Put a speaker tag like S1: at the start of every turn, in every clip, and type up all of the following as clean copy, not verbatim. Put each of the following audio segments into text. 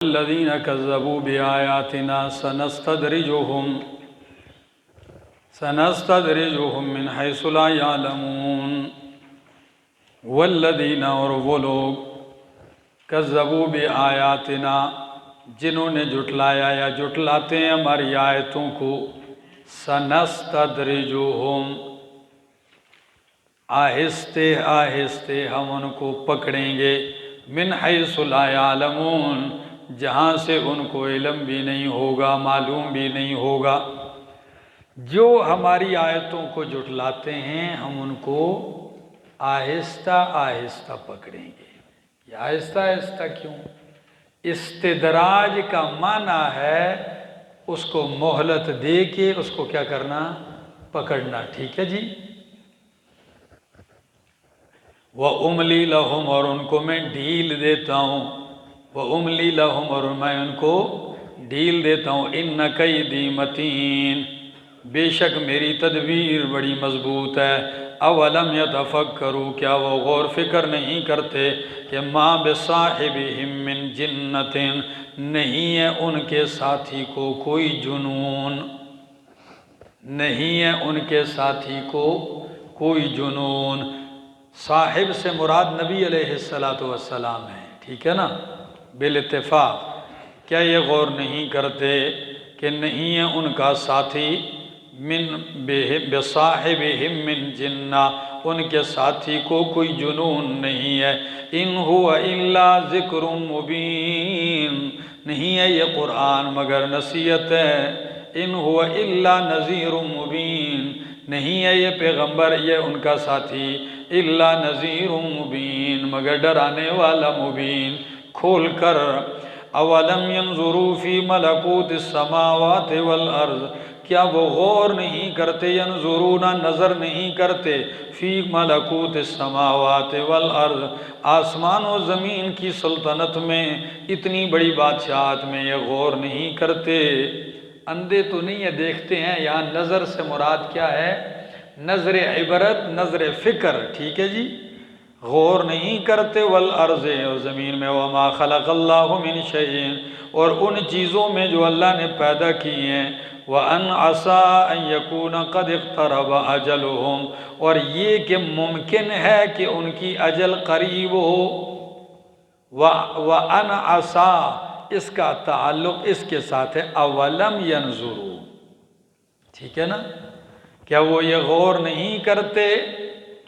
S1: الذين كذبوا بآياتنا سنستدرجهم من حيث لا يعلمون والذین اور وہ لوگ کذبوا بآیاتنا جنہوں نے جھٹلایا یا جھٹلاتے ہیں ہماری آیتوں کو سنستدرجهم آہستے آہستے ہم ان کو پکڑیں گے من حیث لا یعلمون جہاں سے ان کو علم بھی نہیں ہوگا معلوم بھی نہیں ہوگا۔ جو ہماری آیتوں کو جھٹلاتے ہیں ہم ان کو آہستہ آہستہ پکڑیں گے۔ یہ آہستہ آہستہ کیوں؟ استدراج کا معنی ہے اس کو مہلت دے کے اس کو کیا کرنا؟ پکڑنا، ٹھیک ہے جی۔ وَأُمْلِي لَهُمْ اور ان کو میں ڈھیل دیتا ہوں، وَأُمْلِي لَهُمْ اور میں ان کو ڈھیل دیتا ہوں، إِنَّ كَيْدِي مَتِينٌ بے شک میری تدبیر بڑی مضبوط ہے۔ اولم يتفکروا کیا وہ غور فکر نہیں کرتے کہ ما بصاحبہم من جنۃ نہیں ہے ان کے ساتھی کو کوئی جنون، نہیں ہے ان کے ساتھی کو کوئی جنون۔ صاحب سے مراد نبی علیہ السلام ہے، ٹھیک ہے نا، بالاتفاق۔ کیا یہ غور نہیں کرتے کہ نہیں ہے ان کا ساتھی من بصاحبہم من جنہ ان کے ساتھی کو کوئی جنون نہیں ہے۔ ان هو الا ذکر مبین نہیں ہے یہ قرآن مگر نصیحت ہے۔ ان هو الا نذیر مبین نہیں ہے یہ پیغمبر یہ ان کا ساتھی الا نذیر مبین مگر ڈرانے والا مبین کھول کر۔ اولم ينظروا فی ملکوت السماوات والارض کیا وہ غور نہیں کرتے، ینظرون نظر نہیں کرتے، فی ملکوت السماوات والارض آسمان و زمین کی سلطنت میں، اتنی بڑی بادشاہت میں یہ غور نہیں کرتے۔ اندھے تو نہیں ہے، دیکھتے ہیں۔ یہاں نظر سے مراد کیا ہے؟ نظر عبرت، نظر فکر، ٹھیک ہے جی۔ غور نہیں کرتے والارض اور زمین میں، وما خلق اللہ من شیء اور ان چیزوں میں جو اللہ نے پیدا کی ہیں، وَأَنْ عَسَىٰ أَنْ يَكُونَ قَدْ اقْتَرَبَ أَجَلُهُمْ اور یہ کہ ممکن ہے کہ ان کی اجل قریب ہو۔ وَأَنْ عَسَىٰ اس کا تعلق اس کے ساتھ ہے اولم ينظروا، ٹھیک ہے نا۔ کیا وہ یہ غور نہیں کرتے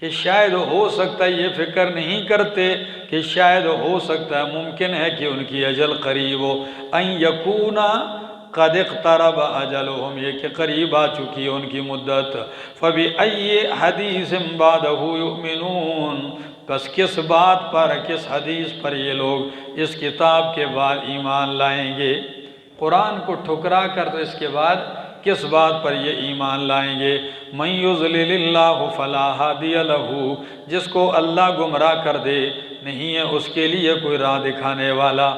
S1: کہ شاید ہو سکتا ہے، یہ فکر نہیں کرتے کہ شاید ہو سکتا ہے ممکن ہے کہ ان کی اجل قریب ہو۔ أَنْ يَكُونَ قد اقترب اجلہم یہ کہ قریب آ چکی ہے ان کی مدت۔ فبأي حدیث بعدہ یؤمنون بس کس بات پر، کس حدیث پر یہ لوگ اس کتاب کے بعد ایمان لائیں گے؟ قرآن کو ٹھکرا کر تو اس کے بعد کس بات پر یہ ایمان لائیں گے؟ من یضلل اللہ فلا ہادی لہ جس کو اللہ گمراہ کر دے نہیں ہے اس کے لیے کوئی راہ دکھانے والا۔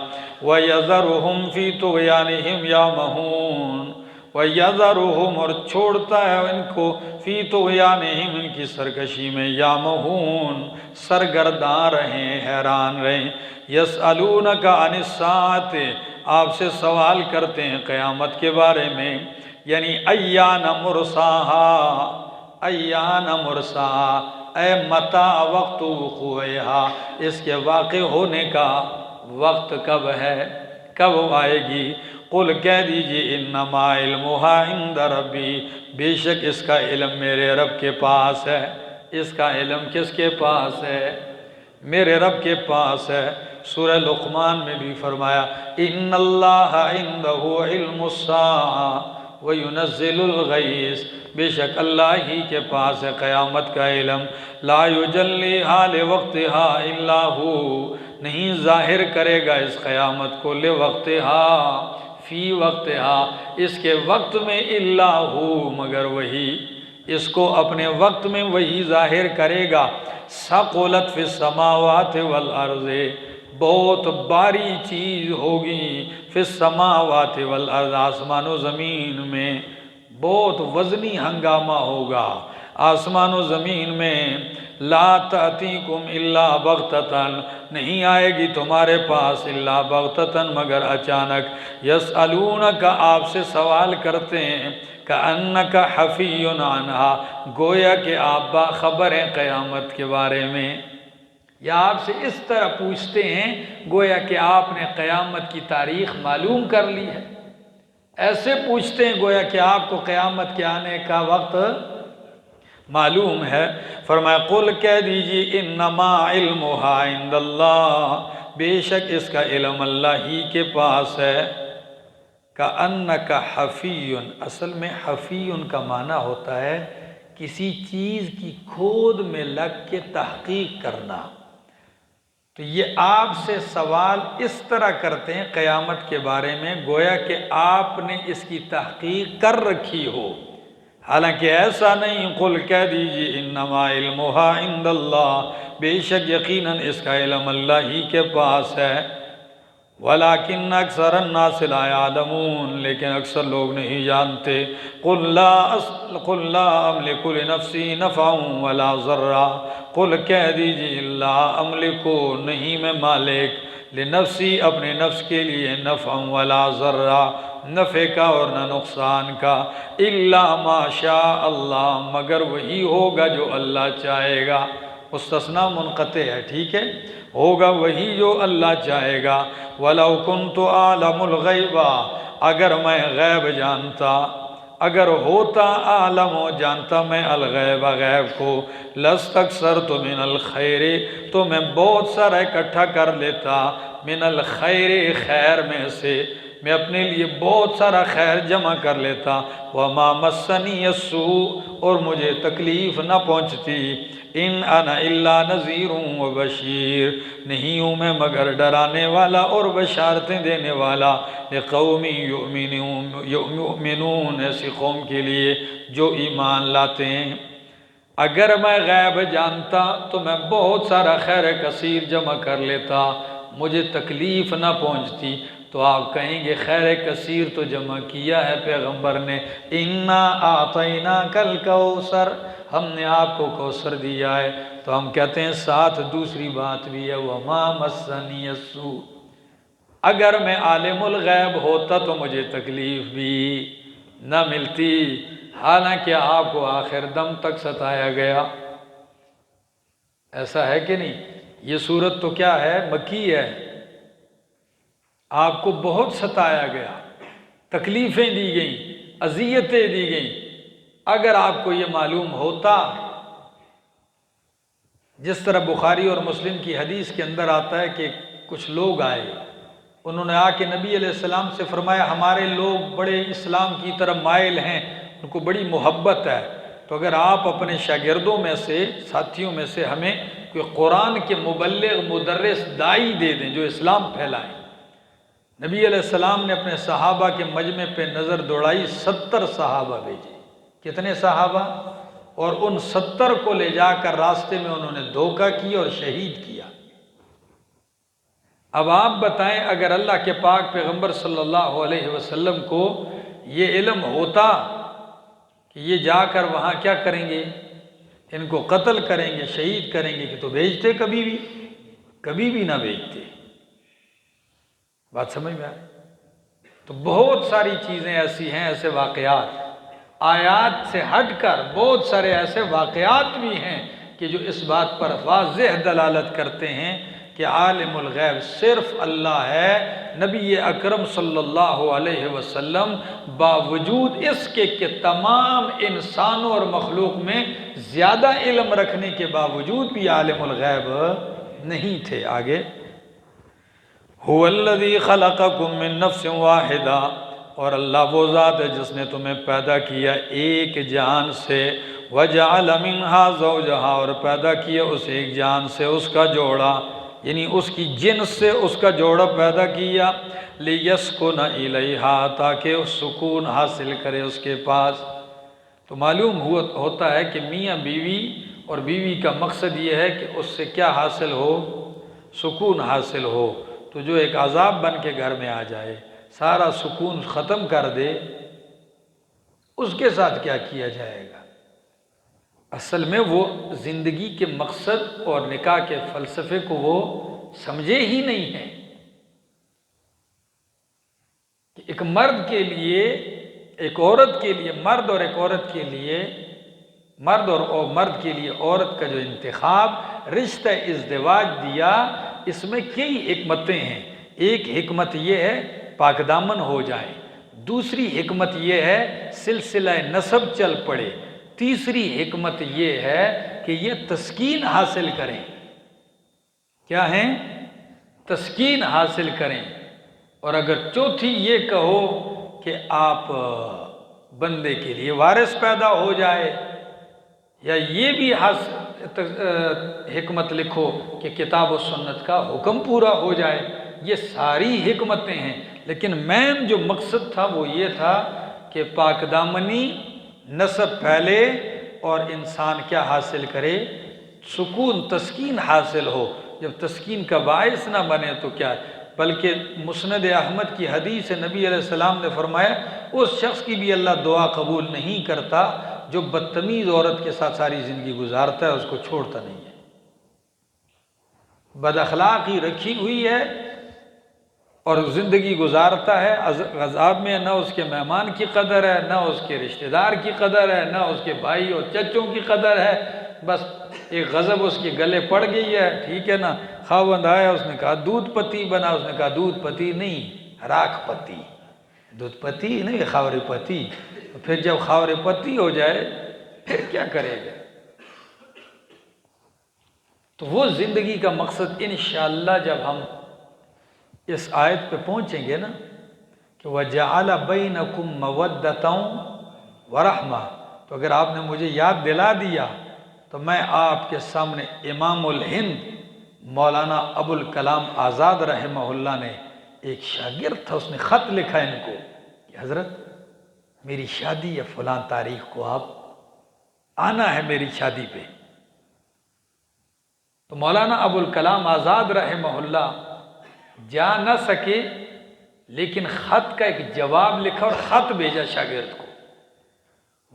S1: وَيَذَرُهُمْ فِي طُغْيَانِهِمْ يَعْمَهُونَ وَيَذَرُهُمْ اور چھوڑتا ہے ان کو فی طغیانہم ان کی سرکشی میں، یعمہون سرگرداں رہیں، حیران رہیں۔ یسألونک عن الساعۃ آپ سے سوال کرتے ہیں قیامت کے بارے میں، یعنی ایان مرساہا، ایان مرساہا اے متا وقت وقوعہا اس کے واقع ہونے کا وقت کب ہے، کب آئے گی؟ قل کہہ دیجئے انما علمہا عند ربی بے شک اس کا علم میرے رب کے پاس ہے۔ اس کا علم کس کے پاس ہے؟ میرے رب کے پاس ہے۔ سورہ لقمان میں بھی فرمایا ان اللہ عندہ علم الساعہ وینزل الغیث بے شک اللہ ہی کے پاس ہے قیامت کا علم۔ لا یجلیہا لوقتہا الا ہو نہیں ظاہر کرے گا اس قیامت کو لوقتہا فی وقتہا اس کے وقت میں الا ہو مگر وہی، اس کو اپنے وقت میں وہی ظاہر کرے گا۔ ثقلت فی السماوات والارض بہت باری چیز ہوگی، فی السماوات والارض آسمان و زمین میں بہت وزنی ہنگامہ ہوگا۔ آسمان و زمین میں لا تأتیکم الا بغتتن، نہیں آئے گی تمہارے پاس الا بغتتن مگر اچانک، یسألونک آپ سے سوال کرتے ہیں، کأنک حفی عنہا گویا کہ آپ باخبر ہیں قیامت کے بارے میں، یا آپ سے اس طرح پوچھتے ہیں گویا کہ آپ نے قیامت کی تاریخ معلوم کر لی ہے، ایسے پوچھتے ہیں گویا کہ آپ کو قیامت کے آنے کا وقت معلوم ہے۔ فرمایا قل کہہ دیجیے انما علمھا عند اللہ، بے شک اس کا علم اللہ ہی کے پاس ہے۔ کأنک حفی، اصل میں حفی کا معنی ہوتا ہے کسی چیز کی کھود میں لگ کے تحقیق کرنا، تو یہ آپ سے سوال اس طرح کرتے ہیں قیامت کے بارے میں گویا کہ آپ نے اس کی تحقیق کر رکھی ہو، حالانکہ ایسا نہیں۔ قل کہہ دیجیے انما علمھا عند اللہ، بے شک یقیناً اس کا علم اللہ ہی کے پاس ہے، ولیکن اکثر الناس لا یعلمون، لیکن اکثر لوگ نہیں جانتے۔ قل لا املک لنفسی نفعا ولا ضرا، قل کہہ دیجیے لا املک نہیں میں مالک، لنفسی اپنے نفس کے لیے، نفعا ولا ضرا نفع کا اور نہ نقصان کا، الا ما شاء اللہ مگر وہی ہوگا جو اللہ چاہے گا، مستثنیٰ منقطع ہے، ٹھیک ہے، ہوگا وہی جو اللہ چاہے گا۔ وَلَوْ كُنْتُ أَعْلَمُ الْغَيْبَ، اگر میں غیب جانتا، اگر ہوتا عالم و جانتا میں الغیب غیب کو، لَاسْتَكْثَرْتُ مِنَ الْخَيْرِ تو میں بہت سارا اکٹھا کر لیتا، من الخیر خیر میں سے، میں اپنے لیے بہت سارا خیر جمع کر لیتا، وَمَا مَسَّنِيَ السُّوءُ اور مجھے تکلیف نہ پہنچتی، ان انا الا نذیر و بشیر نہیں ہوں میں مگر ڈرانے والا اور بشارتیں دینے والا، لقوم یؤمنون ایسی قوم کے لیے جو ایمان لاتے ہیں۔ اگر میں غیب جانتا تو میں بہت سارا خیر کثیر جمع کر لیتا، مجھے تکلیف نہ پہنچتی، تو آپ کہیں گے خیر کثیر تو جمع کیا ہے پیغمبر نے، انا اعطیناک الکوثر ہم نے آپ کو کوثر دیا ہے، تو ہم کہتے ہیں ساتھ دوسری بات بھی ہے وما مسنی السوء، اگر میں عالم الغیب ہوتا تو مجھے تکلیف بھی نہ ملتی، حالانکہ آپ کو آخر دم تک ستایا گیا۔ ایسا ہے کہ نہیں؟ یہ صورت تو کیا ہے؟ مکی ہے، آپ کو بہت ستایا گیا، تکلیفیں دی گئیں، اذیتیں دی گئیں۔ اگر آپ کو یہ معلوم ہوتا، جس طرح بخاری اور مسلم کی حدیث کے اندر آتا ہے کہ کچھ لوگ آئے، انہوں نے آ کے نبی علیہ السلام سے فرمایا ہمارے لوگ بڑے اسلام کی طرف مائل ہیں، ان کو بڑی محبت ہے، تو اگر آپ اپنے شاگردوں میں سے، ساتھیوں میں سے ہمیں کوئی قرآن کے مبلغ مدرس داعی دے دیں جو اسلام پھیلائیں۔ نبی علیہ السلام نے اپنے صحابہ کے مجمع پہ نظر دوڑائی، 70 صحابہ بھیجے۔ کتنے صحابہ؟ اور ان 70 کو لے جا کر راستے میں انہوں نے دھوکہ کیا اور شہید کیا۔ اب آپ بتائیں اگر اللہ کے پاک پیغمبر صلی اللہ علیہ وسلم کو یہ علم ہوتا کہ یہ جا کر وہاں کیا کریں گے، ان کو قتل کریں گے، شہید کریں گے، کہ تو بھیجتے کبھی بھی نہ بھیجتے۔ بات سمجھ میں آئی؟ تو بہت ساری چیزیں ایسی ہیں، ایسے واقعات آیات سے ہٹ کر بہت سارے ایسے واقعات بھی ہیں کہ جو اس بات پر واضح دلالت کرتے ہیں کہ عالم الغیب صرف اللہ ہے۔ نبی اکرم صلی اللہ علیہ وسلم باوجود اس کے کہ تمام انسانوں اور مخلوق میں زیادہ علم رکھنے کے باوجود بھی عالم الغیب نہیں تھے۔ آگے هو الذی خلقکم من نفس واحدہ، اور اللہ وہ ذات ہے جس نے تمہیں پیدا کیا ایک جان سے، وجعل منہا زوجہا، اور پیدا کیا اس ایک جان سے اس کا جوڑا، یعنی اس کی جنس سے اس کا جوڑا پیدا کیا، لیسکن الیہا، تاکہ اس سکون حاصل کرے اس کے پاس۔ تو معلوم ہوتا ہے کہ میاں بیوی اور بیوی کا مقصد یہ ہے کہ اس سے کیا حاصل ہو؟ سکون حاصل ہو۔ تو جو ایک عذاب بن کے گھر میں آ جائے، سارا سکون ختم کر دے، اس کے ساتھ کیا کیا جائے گا؟ اصل میں وہ زندگی کے مقصد اور نکاح کے فلسفے کو وہ سمجھے ہی نہیں ہیں کہ ایک مرد کے لیے، ایک عورت کے لیے مرد اور ایک عورت کے لیے، مرد اور مرد کے لیے عورت کا جو انتخاب رشتہ ازدواج دیا، اس میں کئی حکمتیں ہیں۔ ایک حکمت یہ ہے پاک دامن ہو جائے، دوسری حکمت یہ ہے سلسلہ نسب چل پڑے، تیسری حکمت یہ ہے کہ یہ تسکین حاصل کریں۔ کیا ہیں؟ تسکین حاصل کریں۔ اور اگر چوتھی یہ کہو کہ آپ بندے کے لیے وارث پیدا ہو جائے، یا یہ بھی حکمت لکھو کہ کتاب و سنت کا حکم پورا ہو جائے، یہ ساری حکمتیں ہیں، لیکن مین جو مقصد تھا وہ یہ تھا کہ پاک دامنی، نسب پھیلے اور انسان کیا حاصل کرے؟ سکون، تسکین حاصل ہو۔ جب تسکین کا باعث نہ بنے تو کیا ہے؟ بلکہ مسند احمد کی حدیث نبی علیہ السلام نے فرمایا اس شخص کی بھی اللہ دعا قبول نہیں کرتا جو بدتمیز عورت کے ساتھ ساری زندگی گزارتا ہے، اس کو چھوڑتا نہیں ہے، بد اخلاقی رکھی ہوئی ہے اور زندگی گزارتا ہے عذاب میں، نہ اس کے مہمان کی قدر ہے، نہ اس کے رشتہ دار کی قدر ہے، نہ اس کے بھائی اور چچوں کی قدر ہے، بس ایک غضب اس کے گلے پڑ گئی ہے، ٹھیک ہے نا؟ خاوند آیا، اس نے کہا دودھ پتی بنا، اس نے کہا دودھ پتی نہیں، راکھ پتی، دودھ پتی نہیں، خاور پتی۔ پھر جب خاور پتی ہو جائے پھر کیا کرے گا؟ تو وہ زندگی کا مقصد انشاءاللہ جب ہم اس آیت پہ پہنچیں گے نا کہ وَجَعَلَ بَيْنَكُمْ مَوَدَّةً وَرَحْمَةً، تو اگر آپ نے مجھے یاد دلا دیا تو میں آپ کے سامنے امام الہند مولانا ابو الکلام آزاد رحمہ اللہ نے، ایک شاگرد تھا، اس نے خط لکھا ان کو کہ حضرت میری شادی یا فلاں تاریخ کو آپ آنا ہے میری شادی پہ۔ تو مولانا ابو الکلام آزاد رحمہ اللہ جا نہ سکے، لیکن خط کا ایک جواب لکھا اور خط بھیجا شاگرد کو۔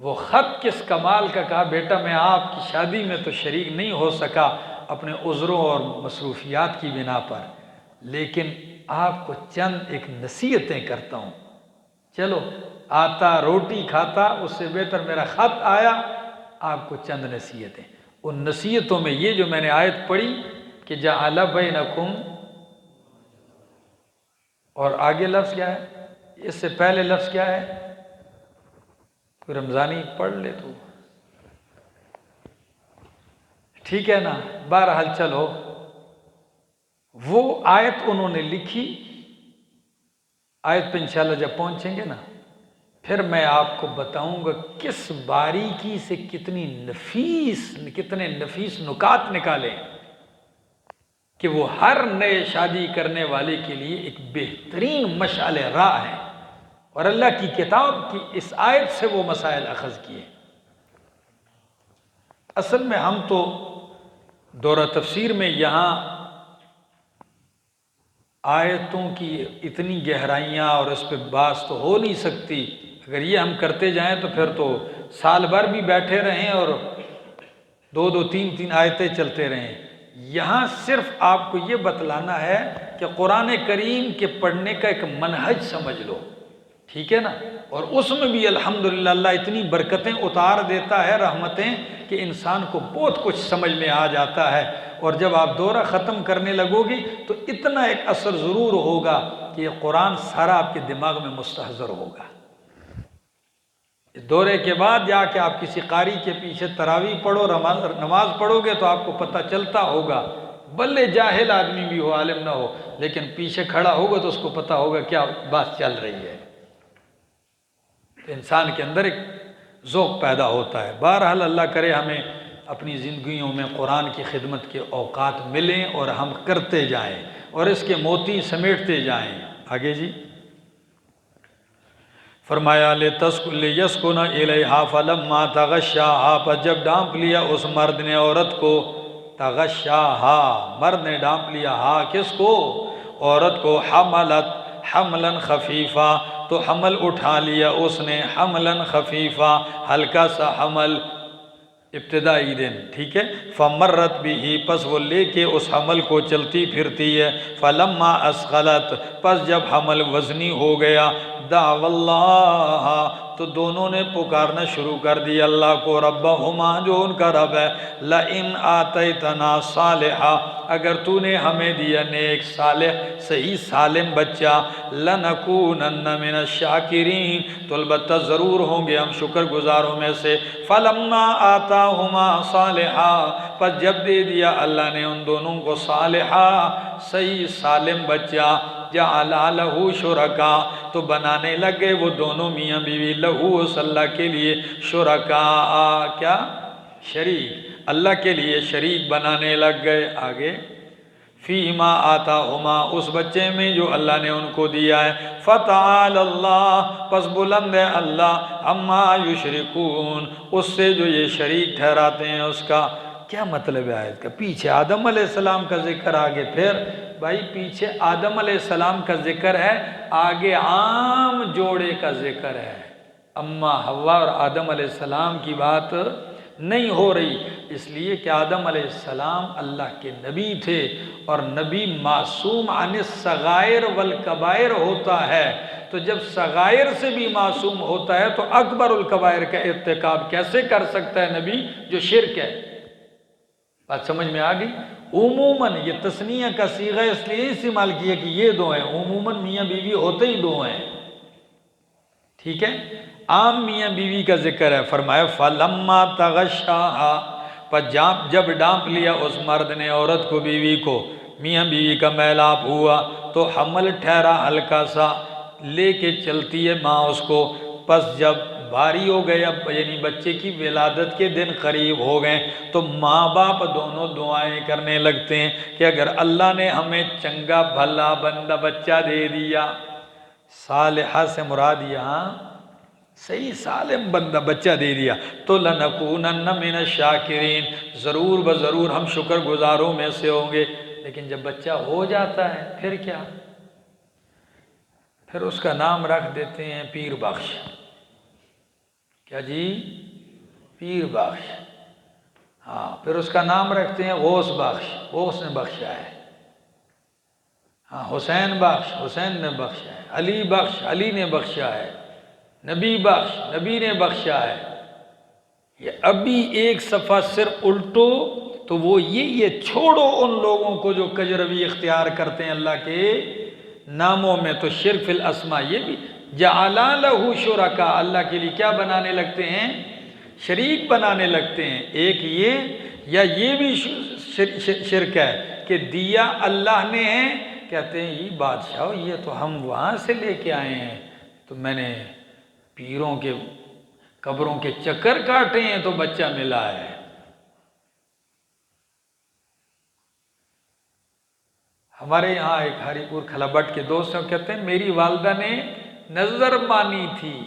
S1: وہ خط کس کمال کا، کہا بیٹا میں آپ کی شادی میں تو شریک نہیں ہو سکا اپنے عذروں اور مصروفیات کی بنا پر، لیکن آپ کو چند ایک نصیحتیں کرتا ہوں، چلو آتا روٹی کھاتا اس سے بہتر میرا خط آیا، آپ کو چند نصیحتیں۔ ان نصیحتوں میں یہ جو میں نے آیت پڑھی کہ جعل بینکم، اور آگے لفظ کیا ہے؟ اس سے پہلے لفظ کیا ہے؟ کوئی رمضانی پڑھ لے تو ٹھیک ہے نا؟ بہرحال چلو، وہ آیت انہوں نے لکھی، آیت پہ انشاءاللہ جب پہنچیں گے نا پھر میں آپ کو بتاؤں گا کس باریکی سے کتنے نفیس نکات نکالے کہ وہ ہر نئے شادی کرنے والے کے لیے ایک بہترین مشعل راہ ہے، اور اللہ کی کتاب کی اس آیت سے وہ مسائل اخذ کیے۔ اصل میں ہم تو دورہ تفسیر میں یہاں آیتوں کی اتنی گہرائیاں اور اس پہ بحث تو ہو نہیں سکتی، اگر یہ ہم کرتے جائیں تو پھر تو سال بھر بھی بیٹھے رہیں اور دو تین آیتیں چلتے رہیں۔ یہاں صرف آپ کو یہ بتلانا ہے کہ قرآن کریم کے پڑھنے کا ایک منہج سمجھ لو، ٹھیک ہے نا؟ اور اس میں بھی الحمدللہ اللہ اتنی برکتیں اتار دیتا ہے، رحمتیں، کہ انسان کو بہت کچھ سمجھ میں آ جاتا ہے، اور جب آپ دورہ ختم کرنے لگو گی تو اتنا ایک اثر ضرور ہوگا کہ یہ قرآن سارا آپ کے دماغ میں مستحضر ہوگا۔ اس دورے کے بعد جا کے آپ کسی قاری کے پیچھے تراویح پڑھو، نماز پڑھو گے تو آپ کو پتہ چلتا ہوگا، بلے جاہل آدمی بھی ہو، عالم نہ ہو، لیکن پیچھے کھڑا ہوگا تو اس کو پتہ ہوگا کیا بات چل رہی ہے، انسان کے اندر ایک ذوق پیدا ہوتا ہے۔ بہرحال اللہ کرے ہمیں اپنی زندگیوں میں قرآن کی خدمت کے اوقات ملیں اور ہم کرتے جائیں اور اس کے موتی سمیٹتے جائیں۔ آگے جی فرمایا لِيَسْكُنَ إِلَيْهَا فَلَمَّا تَغَشَّاهَا، پر جب ڈانپ لیا اس مرد نے عورت کو، تغشاها، مرد نے ڈانپ لیا، ہا کس کو؟ عورت کو، حملت حملا خفیفا، تو حمل اٹھا لیا اس نے، حملا خفیفا، ہلکا سا حمل، ابتدائی دن، ٹھیک ہے۔ فمرت بھی، پس وہ لے کے اس حمل کو چلتی پھرتی ہے۔ فلما اسقلت، پس جب حمل وزنی ہو گیا، دعوا اللہ، تو دونوں نے پکارنا شروع کر دیا اللہ کو، ربہما، جو ان کا رب ہے، لئن آتیتنا صالحا، اگر تو نے ہمیں دیا نیک صالح صحیح سالم بچہ، لنکونن من الشاکرین، تو البتہ ضرور ہوں گے ہم شکر گزاروں میں سے۔ فلما آتاہما صالحا، پس جب دے دیا اللہ نے ان دونوں کو صالحا صحیح سالم بچہ، جعل لہ شرکا، تو بنانے لگے وہ دونوں میاں بیوی، لہو، اس اللہ کے لیے، شرکا، کیا؟ شریک، اللہ کے لیے شریک بنانے لگ گئے۔ آگے، فیما آتاہما، اس بچے میں جو اللہ نے ان کو دیا ہے، فتعال اللہ، پس بلند ہے اللہ، اما یشرکون، اس سے جو یہ شریک ٹھہراتے ہیں اس کا۔ کیا مطلب ہے آیت کا؟ پیچھے آدم علیہ السلام کا ذکر، آگے پھر بھائی پیچھے آدم علیہ السلام کا ذکر ہے، آگے عام جوڑے کا ذکر ہے، اما حوا اور آدم علیہ السلام کی بات نہیں ہو رہی، اس لیے کہ آدم علیہ السلام اللہ کے نبی تھے، اور نبی معصوم عن الصغائر والکبائر ہوتا ہے، تو جب صغائر سے بھی معصوم ہوتا ہے تو اکبر الکبائر کا ارتکاب کیسے کر سکتا ہے نبی، جو شرک ہے؟ بات سمجھ میں آ گئی؟ عموماً یہ تثنیہ کا صیغہ اس لیے استعمال کیا کہ یہ دو ہیں، عموماً میاں بیوی ہوتے ہی دو ہیں، ٹھیک ہے؟ عام میاں بیوی کا ذکر ہے، فرمایا فلما تغشاہا، پر جب ڈانپ لیا اس مرد نے عورت کو، بیوی کو، میاں بیوی کا میلاپ ہوا، تو حمل ٹھہرا ہلکا سا، لے کے چلتی ہے ماں اس کو، پس جب بھاری ہو گیا، یعنی بچے کی ولادت کے دن قریب ہو گئے، تو ماں باپ دونوں دعائیں کرنے لگتے ہیں کہ اگر اللہ نے ہمیں چنگا بھلا بندہ بچہ دے دیا، صالحہ سے مراد یہاں صحیح سالم بندہ بچہ دے دیا، تو لنکونن من الشاکرین، ضرور بضرور ہم شکر گزاروں میں سے ہوں گے۔ لیکن جب بچہ ہو جاتا ہے پھر کیا؟ پھر اس کا نام رکھ دیتے ہیں پیر بخش۔ کیا جی؟ پیر بخش۔ ہاں، پھر اس کا نام رکھتے ہیں غوث بخش، غوث نے بخشا ہے۔ ہاں، حسین بخش، حسین نے بخشا ہے۔ علی بخش، علی نے بخشا ہے۔ نبی بخش، نبی نے بخشا ہے۔ یہ ابھی ایک صفحہ صرف الٹو تو وہ یہ چھوڑو ان لوگوں کو جو کجروی اختیار کرتے ہیں اللہ کے ناموں میں، تو شرک فی الاسماء، یہ بھی جعل لہ شرکا، اللہ کے لیے کیا بنانے لگتے ہیں؟ شریک بنانے لگتے ہیں۔ ایک یہ، یا یہ بھی شرک ہے کہ دیا اللہ نے ہے، کہتے ہیں یہ بادشاہ، یہ تو ہم وہاں سے لے کے آئے ہیں، تو میں نے پیروں کے قبروں کے چکر کاٹے ہیں تو بچہ ملا ہے۔ ہمارے یہاں ایک ہری پور کھلبٹ کے دوست ہیں، کہتے ہیں میری والدہ نے نظر مانی تھی،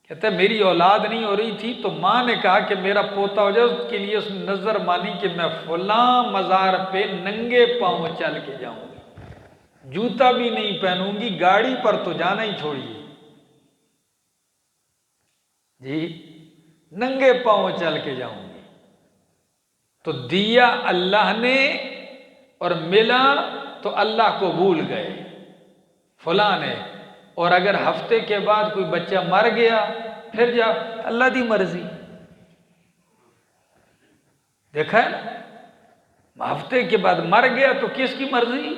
S1: کہتے ہیں میری اولاد نہیں ہو رہی تھی تو ماں نے کہا کہ میرا پوتا ہو جائے، اس کے لیے اس نے نظر مانی کہ میں فلاں مزار پہ ننگے پاؤں چل کے جاؤں گی، جوتا بھی نہیں پہنوں گی، گاڑی پر تو جانا ہی چھوڑیے جی، ننگے پاؤں چل کے جاؤں گی۔ تو دیا اللہ نے اور ملا تو اللہ کو بھول گئے فلاں نے، اور اگر ہفتے کے بعد کوئی بچہ مر گیا پھر جا اللہ دی مرضی، دیکھا ہے نا، ہفتے کے بعد مر گیا تو کس کی مرضی،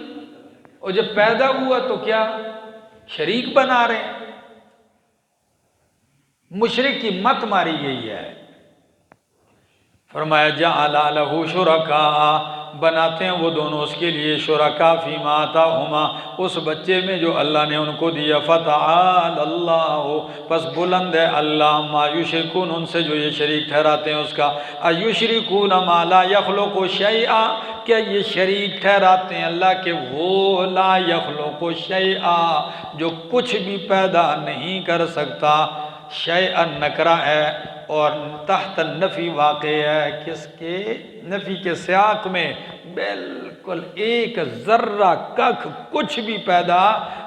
S1: اور جب پیدا ہوا تو کیا شریک بنا رہے ہیں۔ مشرک کی مت ماری گئی ہے۔ فرمایا جعل لہ شرکاء، بناتے ہیں وہ دونوں اس کے لیے شرکاء فیما آتاہما، اس بچے میں جو اللہ نے ان کو دیا۔ فتعال اللہ، پس بلند ہے اللہ، ما یشرکون، ان سے جو یہ شریک ٹھہراتے ہیں اس کا۔ ایشرکون ما لا یخلق شیئا، کیا یہ شریک ٹھہراتے ہیں اللہ کے وہ لا یخلق شیئا، جو کچھ بھی پیدا نہیں کر سکتا۔ شیئا نکرہ ہے اور تحت النفی واقع ہے، کس کے؟ نفی کے سیاق میں، بالکل ایک ذرہ ککھ کچھ بھی پیدا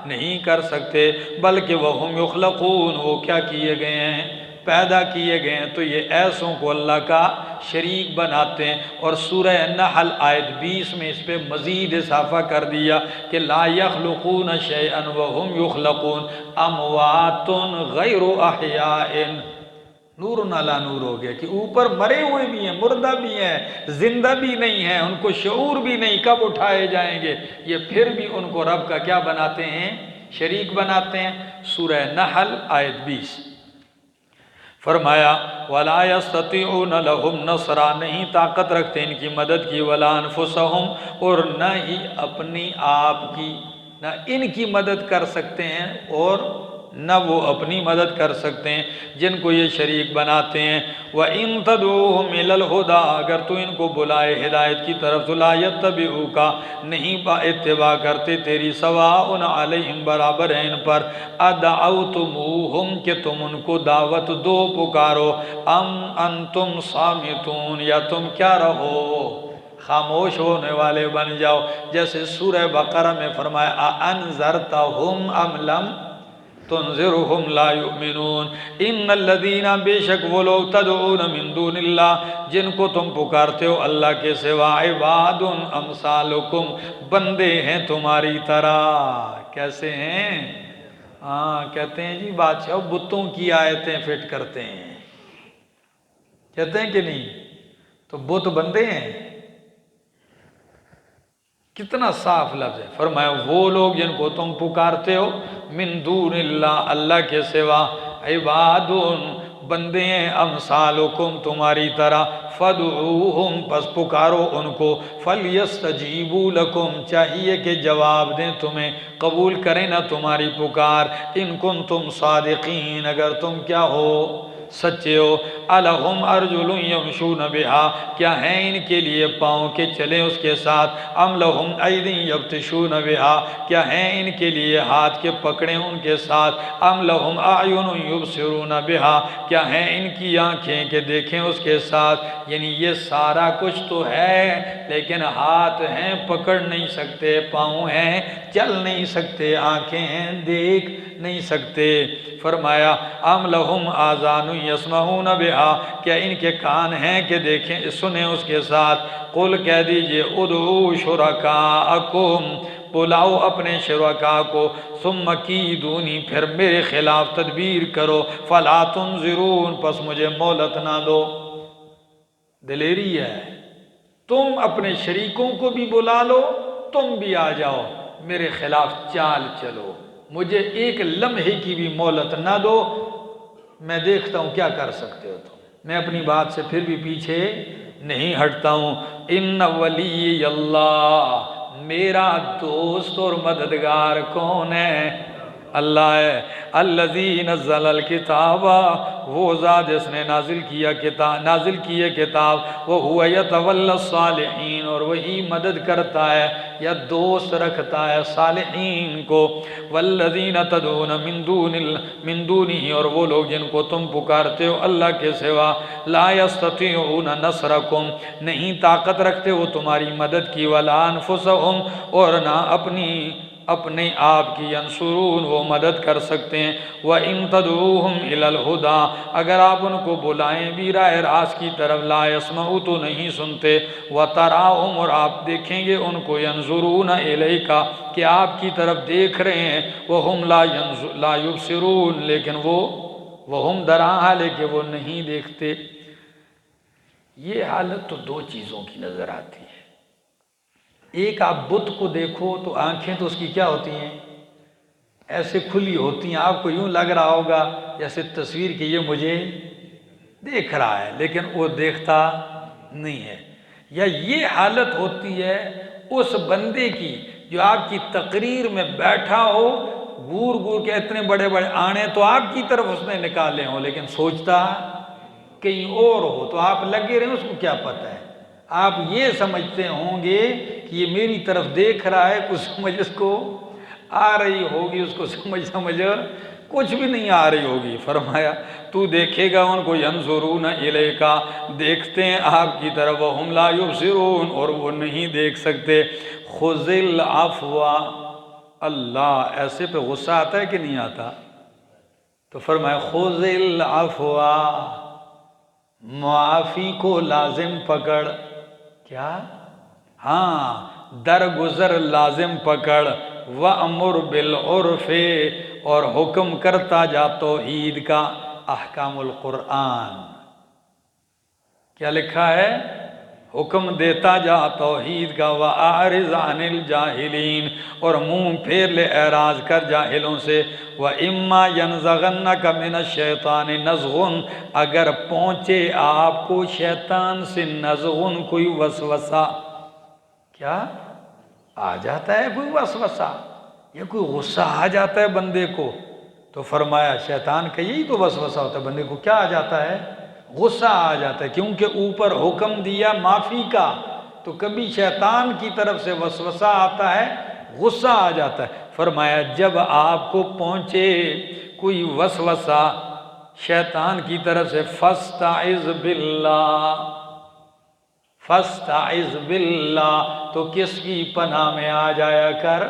S1: نہیں کر سکتے، بلکہ وہم یخلقون، وہ کیا کیے گئے ہیں؟ پیدا کیے گئے ہیں تو یہ ایسوں کو اللہ کا شریک بناتے ہیں۔ اور سورہ نحل آیت 20 میں اس پہ مزید اضافہ کر دیا کہ لا یخلقون شیئا وهم یخلقون اموات غیر احیاء، نور علی نور ہو گیا کہ اوپر مرے ہوئے بھی ہیں، مردہ بھی ہیں، زندہ بھی نہیں ہیں، ان کو شعور بھی نہیں کب اٹھائے جائیں گے، یہ پھر بھی ان کو رب کا کیا بناتے ہیں؟ شریک بناتے ہیں۔ سورہ نحل آیت 20 فرمایا وَلَا يَسْتَطِيعُونَ لَهُمْ نَصْرًا، نہیں طاقت رکھتے ان کی مدد کی، وَلَا أَنفُسَهُمْ، اور نہ ہی اپنی آپ کی، نہ ان کی مدد کر سکتے ہیں اور نہ وہ اپنی مدد کر سکتے ہیں جن کو یہ شریک بناتے ہیں۔ وَإِن تَدْعُوهُمْ إِلَى الْهُدَىٰ، اگر تو ان کو بلائے ہدایت کی طرف تو لَا يَتَّبِعُوكَ، نہیں اتباع کرتے تیری، سواء علیہم، برابر ہے ان پر، أَدْعَوْتُمُوهُمْ، کہ تم ان کو دعوت دو، پکارو، أَمْ أَنْتُمْ صَامِتُونَ، یا تم کیا رہو، خاموش ہونے والے بن جاؤ۔ جیسے سورہ بقرہ میں فرمایا أَأَنذَرْتَهُمْ أَمْ لَمْ تنذرهم لا يؤمنون، ان الذین، بے شک وہ لوگ، تدعون من دون اللہ، جن کو تم پکارتے ہو اللہ کے سوا، عباد امثالکم، بندے ہیں تمہاری طرح۔ کیسے ہیں؟ کہتے ہیں جی بادشاہ بتوں کی آیتیں فٹ کرتے ہیں، کہتے ہیں کہ نہیں؟ تو بت بندے ہیں، کتنا صاف لفظ ہے۔ فرمایا وہ لوگ جن کو تم پکارتے ہو من دون اللہ، اللہ کے سوا، عباد، بندے ہیں، امثالکم، تمہاری طرح، فدعوہم، پس پکارو ان کو، فلیستجیبوا لکم، چاہیے کہ جواب دیں تمہیں، قبول کریں نہ تمہاری پکار، ان کنتم صادقین، اگر تم کیا ہو، سچے ہو۔ الہم ارجل یمشون بہا، کیا ہیں ان کے لیے پاؤں کہ چلیں اس کے ساتھ، ام لہم ایدی یبطشون بہا، کیا ہیں ان کے لیے ہاتھ کے پکڑیں ان کے ساتھ، ام لہم اعین یبصرون بہا، کیا ہیں ان کی آنکھیں کہ دیکھیں اس کے ساتھ۔ یعنی یہ سارا کچھ تو ہے لیکن ہاتھ ہیں پکڑ نہیں سکتے، پاؤں ہیں چل نہیں سکتے، آنکھیں ہیں دیکھ نہیں سکتے۔ فرمایا ام لہم آذان یسمعون بہا، کیا ان کے کان ہیں کہ دیکھیں سنیں اس کے ساتھ۔ قل کہہ دیجئے ادعوا شرکاءکم، بلاؤ اپنے شرکاء کو، ثم کیدونی، پھر میرے خلاف تدبیر کرو، فلا تنظرون، پس مجھے مہلت نہ دو۔ دلیری ہے، تم اپنے شریکوں کو بھی بلا لو، تم بھی آ جاؤ، میرے خلاف چال چلو، مجھے ایک لمحے کی بھی مہلت نہ دو، میں دیکھتا ہوں کیا کر سکتے ہو تم، میں اپنی بات سے پھر بھی پیچھے نہیں ہٹتا ہوں۔ ان ولی اللہ، میرا دوست اور مددگار کون ہے؟ اللہ ہے۔ الذی نزل الکتاب، وہ ذات جس نے نازل کیے کتاب، وہو یتولی الصالحین، اور وہی مدد کرتا ہے یا دوست رکھتا ہے صالحین کو۔ والذین تدعون من دونہ، اور وہ لوگ جن کو تم پکارتے ہو اللہ کے سوا، لا یستطیعون نصرکم، نہیں طاقت رکھتے وہ تمہاری مدد کی، ولا انفسہم، اور نہ اپنے آپ کی، ینصرون، وہ مدد کر سکتے ہیں۔ وَإِن تَدْعُوهُمْ إِلَى الْهُدَىٰ، اگر آپ ان کو بلائیں بھی راہ راست کی طرف، لا يَسْمَعُوا، تو نہیں سنتے، وَتَرَاهُمْ، اور آپ دیکھیں گے ان کو، يَنظُرُونَ إِلَيْكَ، کہ آپ کی طرف دیکھ رہے ہیں، وَهُمْ لا يُبْصِرُونَ، لیکن وَهُمْ دَرَا، لیکن وہ نہیں دیکھتے۔ یہ حالت تو دو چیزوں کی نظر آتی ہے۔ ایک آپ بت کو دیکھو تو آنکھیں تو اس کی کیا ہوتی ہیں؟ ایسے کھلی ہوتی ہیں، آپ کو یوں لگ رہا ہوگا جیسے تصویر کہ یہ مجھے دیکھ رہا ہے، لیکن وہ دیکھتا نہیں ہے۔ یا یہ حالت ہوتی ہے اس بندے کی جو آپ کی تقریر میں بیٹھا ہو، گور گور کے اتنے بڑے بڑے آنے تو آپ کی طرف اس نے نکالے ہوں، لیکن سوچتا کہیں اور ہو، تو آپ لگے رہے، اس کو کیا پتہ ہے؟ آپ یہ سمجھتے ہوں گے کہ یہ میری طرف دیکھ رہا ہے، کچھ سمجھ اس کو آ رہی ہوگی، اس کو سمجھ کچھ بھی نہیں آ رہی ہوگی۔ فرمایا تو دیکھے گا ان کو، ینظرون الیک، دیکھتے ہیں آپ کی طرف، وہم لا یبصرون، اور وہ نہیں دیکھ سکتے۔ خذ العفو، اللہ ایسے پہ غصہ آتا ہے کہ نہیں آتا؟ تو فرمایا خذ العفو، معافی کو لازم پکڑ. کیا؟ ہاں، درگزر لازم پکڑ. وَأْمُرْ بِالْعُرْفِ، اور حکم کرتا جا توحید کا. احکام القرآن کیا لکھا ہے؟ حکم دیتا جا توحید کا. وَأَعْرِضْ عَنِ الْجَاهِلِينَ، اور منہ پھیر لے اعراض کر جاہلوں سے. وَإِمَّا يَنزَغَنَّكَ مِنَ الشَّيْطَانِ نَزْغٌ، اگر پہنچے آپ کو شیطان سے نزغن کوئی وسوسہ. کیا آ جاتا ہے کوئی وسوسہ یا کوئی غصہ آ جاتا ہے بندے کو؟ تو فرمایا شیطان کا یہی تو وسوسہ ہوتا ہے، بندے کو کیا آ جاتا ہے؟ غصہ آ جاتا ہے، کیونکہ اوپر حکم دیا معافی کا. تو کبھی شیطان کی طرف سے وسوسہ آتا ہے، غصہ آ جاتا ہے. فرمایا جب آپ کو پہنچے کوئی وسوسہ شیطان کی طرف سے، فاستعذ باللہ، فاستعذ باللہ، تو کس کی پناہ میں آ جایا کر؟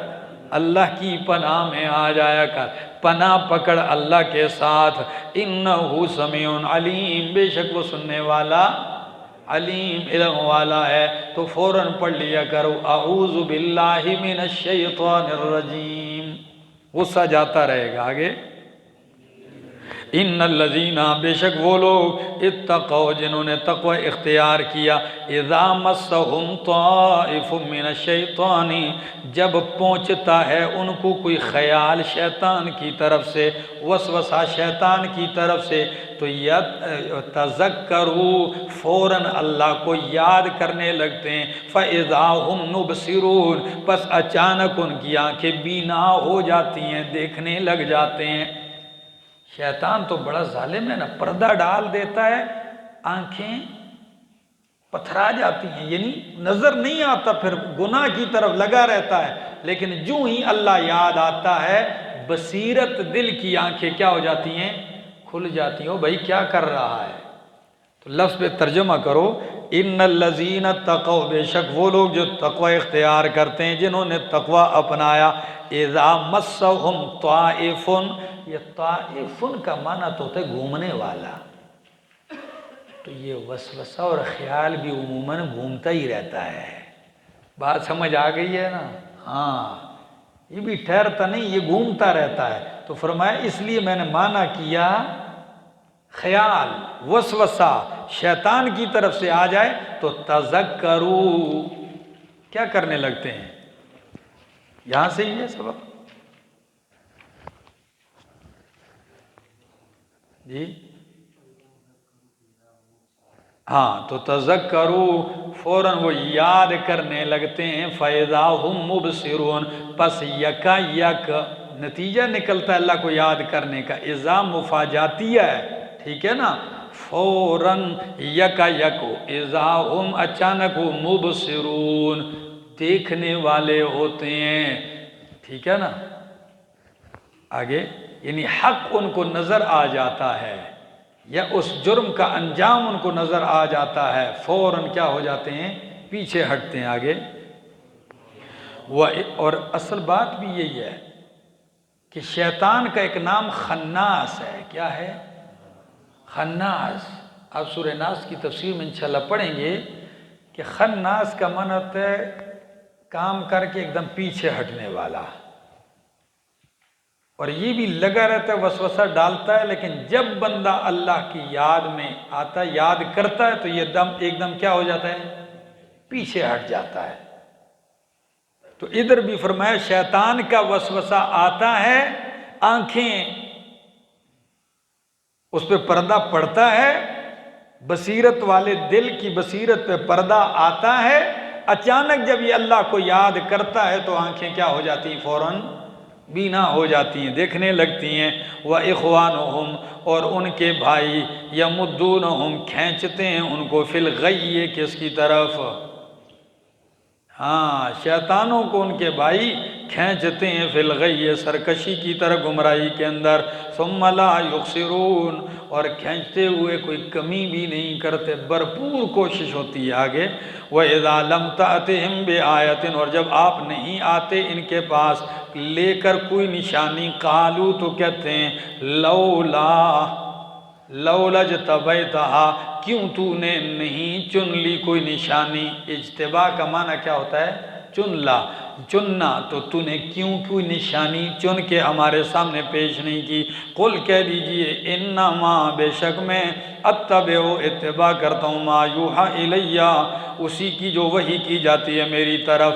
S1: اللہ کی پناہ میں آ جایا کر. پناہ پکڑ اللہ کے ساتھ. انہ سمیع علیم، بے شک وہ سننے والا علیم علم والا ہے. تو فوراً پڑھ لیا کرو اعوذ باللہ من الشیطان الرجیم. غصہ جاتا رہے گا. آگے ان الذین، بے شک وہ لوگ اتقوا جنہوں نے تقوی اختیار کیا، اذا مسہم طائف من الشیطان، جب پہنچتا ہے ان کو کوئی خیال شیطان کی طرف سے، وسوسہ شیطان کی طرف سے، تو تذکروا، فوراً اللہ کو یاد کرنے لگتے ہیں. فاذا ہم مبصرون، پس اچانک ان کی آنکھیں بینا ہو جاتی ہیں، دیکھنے لگ جاتے ہیں. شیطان تو بڑا ظالم ہے نا، پردہ ڈال دیتا ہے، آنکھیں پتھرا جاتی ہیں، یعنی نظر نہیں آتا، پھر گناہ کی طرف لگا رہتا ہے. لیکن جو ہی اللہ یاد آتا ہے، بصیرت دل کی آنکھیں کیا ہو جاتی ہیں؟ کھل جاتی ہیں. بھائی کیا کر رہا ہے؟ تو لفظ پہ ترجمہ کرو ان الذین اتقوا، بے شک وہ لوگ جو تقوی اختیار کرتے ہیں، جنہوں نے تقوی اپنایا. اذا مسہم طائف، یہ طائف کا معنی تو ہوتا ہے گھومنے والا. تو یہ وسوسہ اور خیال بھی عموماً گھومتا ہی رہتا ہے. بات سمجھ آ گئی ہے نا؟ ہاں، یہ بھی ٹھہرتا نہیں، یہ گھومتا رہتا ہے. تو فرمایا اس لیے میں نے معنی کیا خیال، وسوسہ شیطان کی طرف سے آ جائے تو تذکروا، کیا کرنے لگتے ہیں؟ یہاں سے ہی ہے سبب. جی ہاں، تو تذکروا، فوراً وہ یاد کرنے لگتے ہیں. فَإِذَا هُمْ مُبْصِرُونَ، پس یکا یک نتیجہ نکلتا ہے اللہ کو یاد کرنے کا. اذا مفاجاتیہ ہے، ٹھیک ہے نا؟ فوراً یکا یک، اذا ہم اچانک مبصرون، دیکھنے والے ہوتے ہیں. ٹھیک ہے نا؟ آگے یعنی حق ان کو نظر آ جاتا ہے، یا اس جرم کا انجام ان کو نظر آ جاتا ہے، فوراً کیا ہو جاتے ہیں؟ پیچھے ہٹتے ہیں. آگے اور اصل بات بھی یہی ہے کہ شیطان کا ایک نام خناس ہے. کیا ہے؟ خناس. آپ سورہ ناس کی تفسیر میں انشاءاللہ پڑھیں گے کہ خناس کا معنی ہوتا ہے کام کر کے ایک دم پیچھے ہٹنے والا. اور یہ بھی لگا رہتا ہے، وسوسہ ڈالتا ہے، لیکن جب بندہ اللہ کی یاد میں آتا ہے، یاد کرتا ہے، تو یہ ایک دم کیا ہو جاتا ہے؟ پیچھے ہٹ جاتا ہے. تو ادھر بھی فرمایا شیطان کا وسوسہ آتا ہے، آنکھیں اس پہ پردہ پڑتا ہے، بصیرت والے دل کی بصیرت پہ پردہ آتا ہے. اچانک جب یہ اللہ کو یاد کرتا ہے تو آنکھیں کیا ہو جاتی ہیں؟ فوراً بینا ہو جاتی ہیں، دیکھنے لگتی ہیں. وَإِخْوَانُهُمْ، اور ان کے بھائی، يَمُدُّونَهُمْ، کھینچتے ہیں ان کو، فِي الْغَيِّ، کس کی طرف؟ ہاں، شیطانوں کو ان کے بھائی کھینچتے ہیں، فِي الْغَيِّ، سرکشی کی طرف، گمراہی کے اندر. ثُمَّ لَا يُخْسِرُونَ، اور کھینچتے ہوئے کوئی کمی بھی نہیں کرتے، بھرپور کوشش ہوتی ہے. آگے وَإِذَا لَمْ تَأْتِهِمْ بِآیَةٍ، اور جب آپ نہیں آتے ان کے پاس، لے کر کوئی نشانی، قالو تو کہتے ہیں لولا اجتبیتہا، کیوں تو نے نہیں چن لی کوئی نشانی۔ اجتباء کا معنی کیا ہوتا ہے؟ چننا، تو نے کیوں کوئی نشانی چن کے ہمارے سامنے پیش نہیں کی۔ قل کہہ دیجئے انما، بے شک میں اتبع، اتباع کرتا ہوں، ما یوحی الیہ، اسی کی جو وحی کی جاتی ہے میری طرف،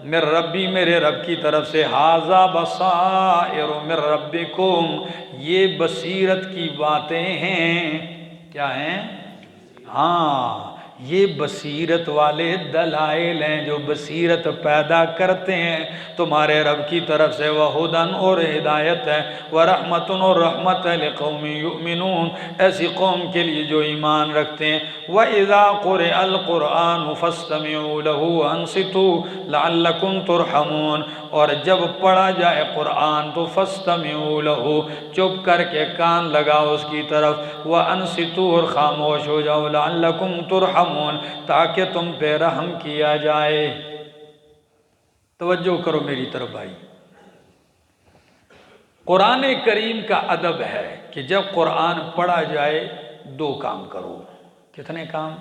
S1: من ربی، میرے رب کی طرف سے، ھذا بصائر من ربکم، یہ بصیرت کی باتیں ہیں۔ کیا ہیں؟ ہاں، یہ بصیرت والے دلائل ہیں جو بصیرت پیدا کرتے ہیں تمہارے رب کی طرف سے، وہدن، اور ہدایت ہے، ورحمتن، اور رحمت ہے، لقوم یؤمنون، ایسی قوم کے لیے جو ایمان رکھتے ہیں۔ وَإِذَا قُرِئَ الْقُرْآنُ فَاسْتَمِعُوا لَهُ وَأَنصِتُوا لَعَلَّكُمْ تُرْحَمُونَ، اور جب پڑھا جائے قرآن تو فَاسْتَمِعُوا لَهُ، چپ کر کے کان لگاؤ اس کی طرف، وَأَنصِتُوا، اور خاموش ہو جاؤ، لَعَلَّكُمْ تُرْحَمُونَ، تاکہ تم پہ رحم کیا جائے۔ توجہ کرو میری طرف بھائی، قرآن کریم کا ادب ہے کہ جب قرآن پڑھا جائے دو کام کرو۔ کتنے کام؟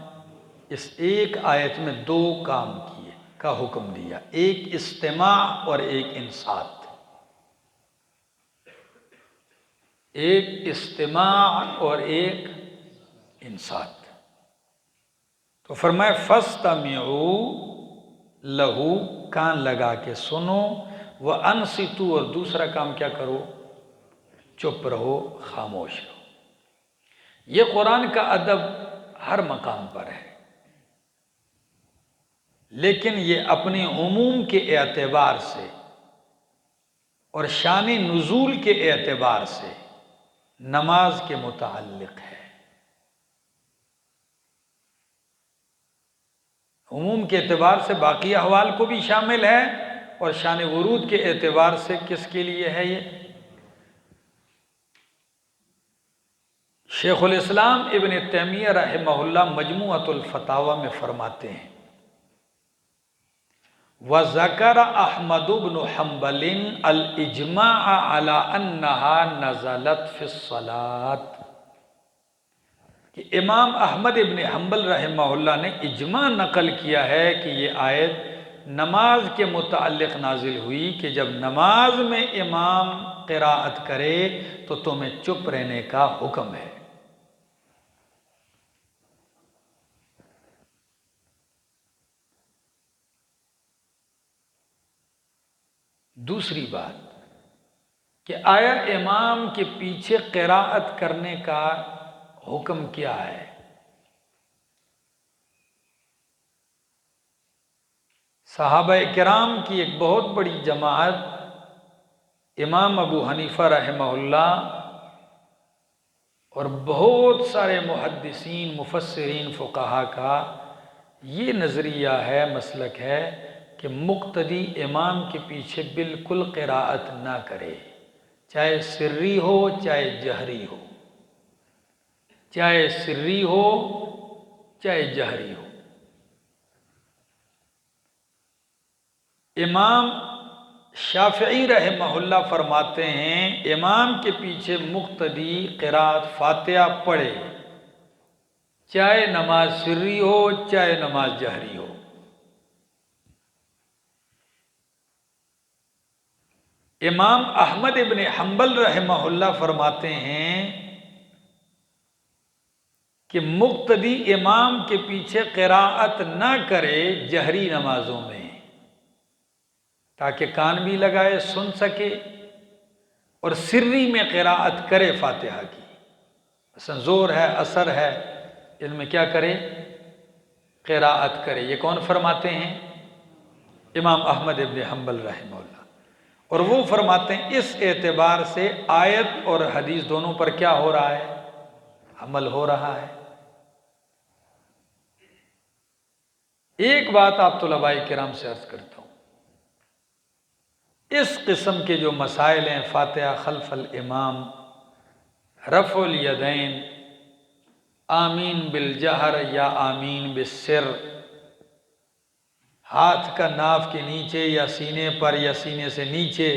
S1: اس ایک آیت میں دو کام کیے کا حکم دیا، ایک استماع اور ایک انصات۔ ایک استماع اور ایک انصات۔ تو فرمائے فَاسْتَمِعُوا لَهُ، کان لگا کے سنو، وَأَنصِتُوا، اور دوسرا کام کیا کرو؟ چپ رہو، خاموش رہو۔ یہ قرآن کا ادب ہر مقام پر ہے، لیکن یہ اپنے عموم کے اعتبار سے اور شان نزول کے اعتبار سے نماز کے متعلق ہے۔ عموم کے اعتبار سے باقی احوال کو بھی شامل ہے، اور شان ورود کے اعتبار سے کس کے لیے ہے یہ؟ شیخ الاسلام ابن تیمیہ رحمہ اللہ مجموعۃ الفتاوی میں فرماتے ہیں، وَذَكَرَ أَحْمَدُ بْنُ حَنْبَلٍ الْإِجْمَاعَ عَلَىٰ أَنَّهَا نَزَلَتْ فِي الصَّلَاةِ، کہ امام احمد ابن حنبل رحمہ اللہ نے اجماع نقل کیا ہے کہ یہ آیت نماز کے متعلق نازل ہوئی کہ جب نماز میں امام قراءت کرے تو تمہیں چپ رہنے کا حکم ہے۔ دوسری بات کہ آیا امام کے پیچھے قراءت کرنے کا حکم کیا ہے؟ صحابہ کرام کی ایک بہت بڑی جماعت امام ابو حنیفہ رحمہ اللہ اور بہت سارے محدثین، مفسرین، فقہا کا یہ نظریہ ہے، مسلک ہے کہ مقتدی امام کے پیچھے بالکل قراءت نہ کرے، چاہے سری ہو چاہے جہری ہو، چاہے سری ہو چاہے جہری ہو۔ امام شافعی رحمہ اللہ فرماتے ہیں امام کے پیچھے مقتدی قرأت فاتحہ پڑھے، چاہے نماز سری ہو چاہے نماز جہری ہو۔ امام احمد ابن حنبل رحمہ اللہ فرماتے ہیں کہ مقتدی امام کے پیچھے قراءت نہ کرے جہری نمازوں میں، تاکہ کان بھی لگائے سن سکے، اور سری میں قراءت کرے فاتحہ کی، مثلا زور ہے، عصر ہے، ان میں کیا کرے؟ قراءت کرے۔ یہ کون فرماتے ہیں؟ امام احمد ابن حنبل رحمہ اللہ۔ اور وہ فرماتے ہیں اس اعتبار سے آیت اور حدیث دونوں پر کیا ہو رہا ہے؟ عمل ہو رہا ہے۔ ایک بات آپ طلباء کرام سے عرض کرتا ہوں، اس قسم کے جو مسائل ہیں، فاتحہ خلف الامام، رفع الیدین، آمین بالجہر یا آمین بالسر، ہاتھ کا ناف کے نیچے یا سینے پر یا سینے سے نیچے،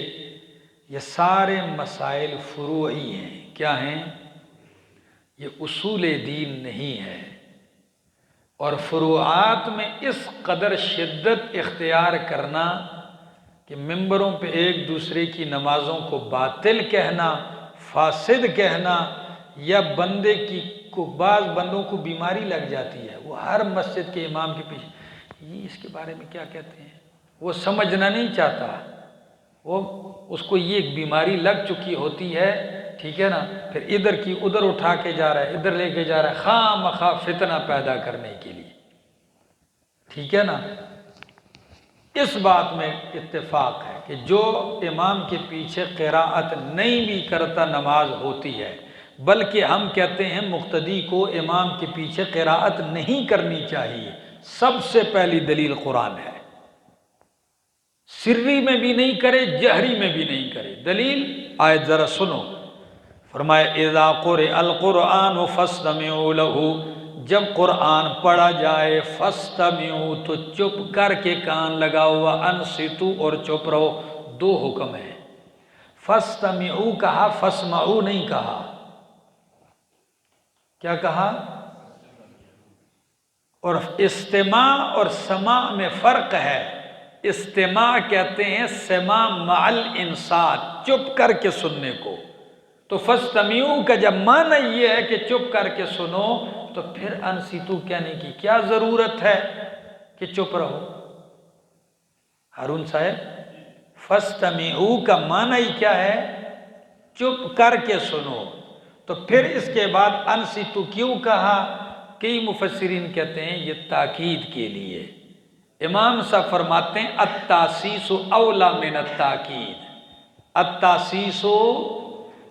S1: یہ سارے مسائل فروعی ہیں۔ کیا ہیں؟ یہ اصول دین نہیں ہے، اور فروعات میں اس قدر شدت اختیار کرنا کہ ممبروں پہ ایک دوسرے کی نمازوں کو باطل کہنا، فاسد کہنا، یا بندے کی کو بعض بندوں کو بیماری لگ جاتی ہے، وہ ہر مسجد کے امام کے پیچھے یہ اس کے بارے میں کیا کہتے ہیں، وہ سمجھنا نہیں چاہتا، وہ اس کو یہ ایک بیماری لگ چکی ہوتی ہے، ٹھیک ہے نا، پھر ادھر کی ادھر اٹھا کے جا رہا ہے، ادھر لے کے جا رہا ہے، خواہ مخواہ فتنہ پیدا کرنے کے لیے، ٹھیک ہے نا۔ اس بات میں اتفاق ہے کہ جو امام کے پیچھے قراءت نہیں بھی کرتا نماز ہوتی ہے، بلکہ ہم کہتے ہیں مقتدی کو امام کے پیچھے قراءت نہیں کرنی چاہیے۔ سب سے پہلی دلیل قرآن ہے، سری میں بھی نہیں کرے، جہری میں بھی نہیں کرے۔ دلیل آیت ذرا سنو، فرمایا اذا قرئ القرآن فاستمعوا له، جب قرآن پڑھا جائے فاستمعوا تو چپ کر کے کان لگاؤ، وانصتوا اور چپ رہو۔ دو حکم ہے، فاستمعوا کہا، فاسمعوا نہیں کہا۔ کیا کہا؟ اور استماع اور سماع میں فرق ہے۔ استماع کہتے ہیں سماع مع الانصات، چپ کر کے سننے کو۔ تو فاستمعوا کا جب معنی یہ ہے کہ چپ کر کے سنو، تو پھر انصتوا کہنے کی کیا ضرورت ہے کہ چپ رہو؟ ہارون صاحب، فاستمعوا کا معنی کیا ہے؟ چپ کر کے سنو۔ تو پھر اس کے بعد انصتوا کیوں کہا؟ کئی مفسرین کہتے ہیں یہ تاکید کے لیے۔ امام صاحب فرماتے ہیں التاسیس اولا من التاکید، التاسیس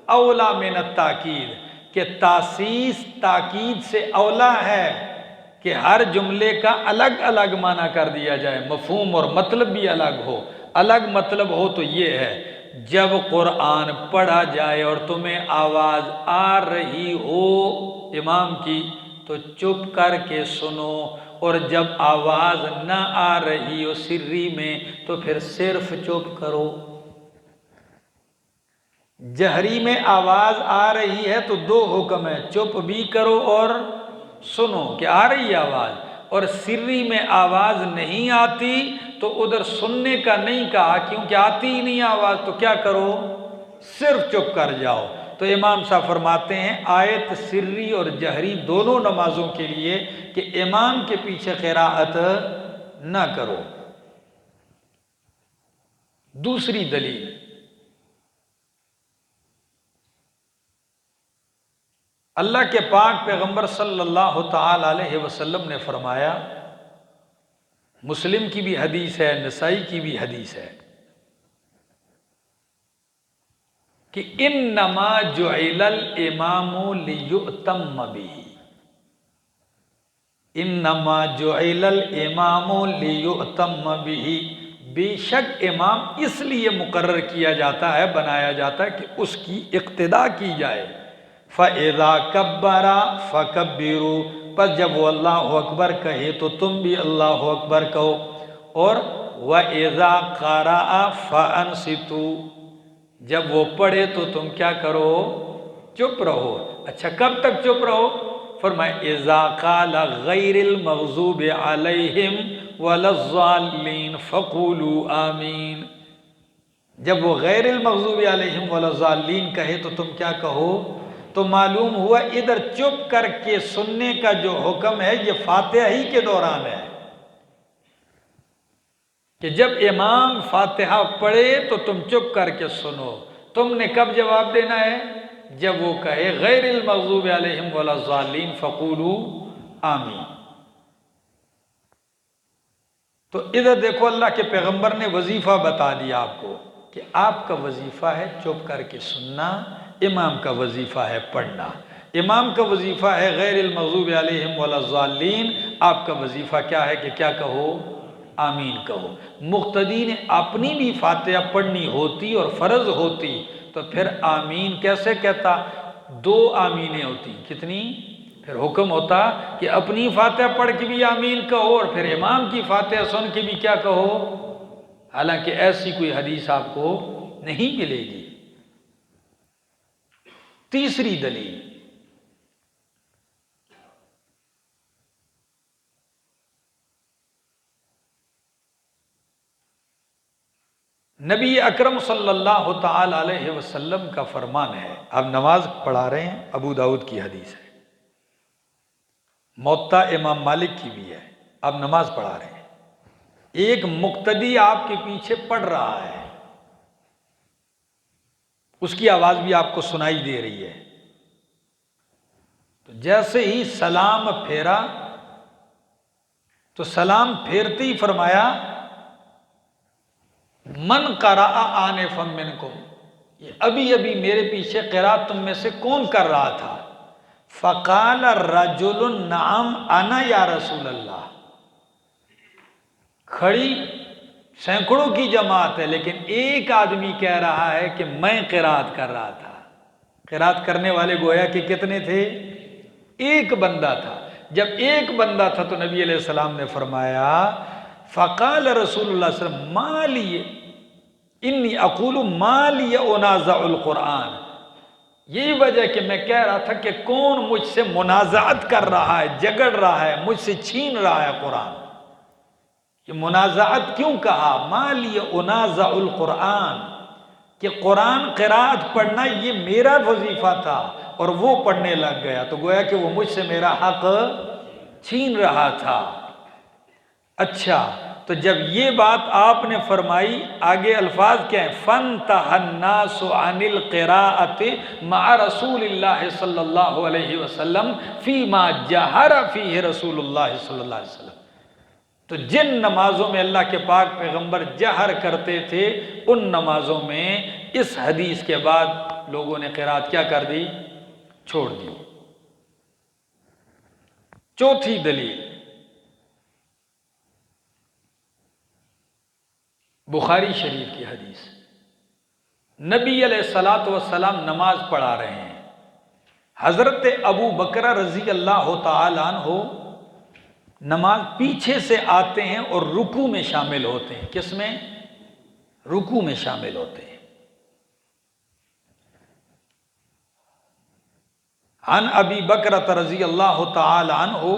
S1: اولا من التاکید، کہ تاسیس تاکید سے اولا ہے کہ ہر جملے کا الگ الگ معنی کر دیا جائے، مفہوم اور مطلب بھی الگ ہو۔ الگ مطلب ہو تو یہ ہے جب قرآن پڑھا جائے اور تمہیں آواز آ رہی ہو امام کی تو چپ کر کے سنو، اور جب آواز نہ آ رہی ہو سری میں تو پھر صرف چپ کرو۔ جہری میں آواز آ رہی ہے تو دو حکم ہے، چپ بھی کرو اور سنو کہ آ رہی ہے آواز، اور سری میں آواز نہیں آتی تو ادھر سننے کا نہیں کہا کیونکہ آتی ہی نہیں آواز، تو کیا کرو؟ صرف چپ کر جاؤ۔ تو امام صاحب فرماتے ہیں آیت سری اور جہری دونوں نمازوں کے لیے کہ امام کے پیچھے قراءت نہ کرو۔ دوسری دلیل، اللہ کے پاک پیغمبر صلی اللہ تعالی علیہ وسلم نے فرمایا، مسلم کی بھی حدیث ہے، نسائی کی بھی حدیث ہے، کہ انما جعل الامام لیؤتم بہ، انما جعل الامام لیؤتم بہ، بے شک امام اس لیے مقرر کیا جاتا ہے، بنایا جاتا ہے کہ اس کی اقتداء کی جائے۔ فَإِذَا كَبَّرَ فَكَبِّرُوا، پس جب وہ اللہ اکبر کہے تو تم بھی اللہ اکبر کہو، اور وَإِذَا قَرَأَ فَأَنصِتُوا، جب وہ پڑھے تو تم کیا کرو؟ چپ رہو۔ اچھا کب تک چپ رہو؟ فرمایا اِذَا قَالَ غَيْرِ الْمَغْضُوبِ عَلَيْهِمْ وَلَا الضَّالِّينَ فَقُولُوا آمین، جب وہ غیر المغضوب علیہم ولا الضالین کہے تو تم کیا کہو؟ تو معلوم ہوا ادھر چپ کر کے سننے کا جو حکم ہے یہ فاتحہ ہی کے دوران ہے، کہ جب امام فاتحہ پڑھے تو تم چپ کر کے سنو۔ تم نے کب جواب دینا ہے؟ جب وہ کہے غیر المغضوب علیہم ولا الضالین فقولوا آمین۔ تو ادھر دیکھو اللہ کے پیغمبر نے وظیفہ بتا دیا آپ کو کہ آپ کا وظیفہ ہے چپ کر کے سننا، امام کا وظیفہ ہے پڑھنا۔ امام کا وظیفہ ہے غیر المغضوب علیہم ولا الضالین، آپ کا وظیفہ کیا ہے کہ کیا کہو؟ آمین کہو۔ مقتدی نے اپنی بھی فاتحہ پڑھنی ہوتی اور فرض ہوتی تو پھر آمین کیسے کہتا؟ دو آمینیں ہوتی، کتنی؟ پھر حکم ہوتا کہ اپنی فاتحہ پڑھ کے بھی آمین کہو اور پھر امام کی فاتحہ سن کے بھی کیا کہو، حالانکہ ایسی کوئی حدیث آپ کو نہیں ملے گی۔ تیسری دلیل، نبی اکرم صلی اللہ تعالی علیہ وسلم کا فرمان ہے، آپ نماز پڑھا رہے ہیں، ابو داؤد کی حدیث ہے، موطا امام مالک کی بھی ہے، آپ نماز پڑھا رہے ہیں، ایک مقتدی آپ کے پیچھے پڑھ رہا ہے، اس کی آواز بھی آپ کو سنائی دے رہی ہے، تو جیسے ہی سلام پھیرا تو سلام پھیرتے ہی فرمایا من قرأ آنفا منکم، یہ ابھی ابھی میرے پیچھے قرأت تم میں سے کون کر رہا تھا؟ فقال رجل نعم انا یا رسول اللہ، کھڑی سینکڑوں کی جماعت ہے لیکن ایک آدمی کہہ رہا ہے کہ میں قرأت کر رہا تھا۔ قرأت کرنے والے گویا کہ کتنے تھے؟ ایک بندہ تھا۔ جب ایک بندہ تھا تو نبی علیہ السلام نے فرمایا فقال رسول اللہ صلی اللہ علیہ وسلم ما لی انی اقول ما لی انازع القرآن، یہی وجہ کہ میں کہہ رہا تھا کہ کون مجھ سے منازعت کر رہا ہے، جگڑ رہا ہے، مجھ سے چھین رہا ہے قرآن۔ یہ منازعت کیوں کہا؟ ما لی انازع القرآن، کہ قرآن قرأت پڑھنا یہ میرا وظیفہ تھا اور وہ پڑھنے لگ گیا، تو گویا کہ وہ مجھ سے میرا حق چھین رہا تھا۔ اچھا، تو جب یہ بات آپ نے فرمائی، آگے الفاظ کیا ہیں؟ فَانْتَهَى النَّاسُ عَنِ الْقِرَاءَةِ مَعَ رَسُولِ اللَّهِ صلی اللہ علیہ وسلم فِي مَا جَهَرَ فِيهِ رسول اللہ صلی اللہ علیہ وسلم، تو جن نمازوں میں اللہ کے پاک پیغمبر جہر کرتے تھے ان نمازوں میں اس حدیث کے بعد لوگوں نے قرأت کیا کر دی؟ چھوڑ دی۔ چوتھی دلیل، بخاری شریف کی حدیث، نبی علیہ السلام نماز پڑھا رہے ہیں، حضرت ابو بکر رضی اللہ تعالی عنہ نماز پیچھے سے آتے ہیں اور رکوع میں شامل ہوتے ہیں۔ کس میں؟ رکوع میں شامل ہوتے ہیں۔ عن ابی بکرۃ رضی اللہ تعالی عنہ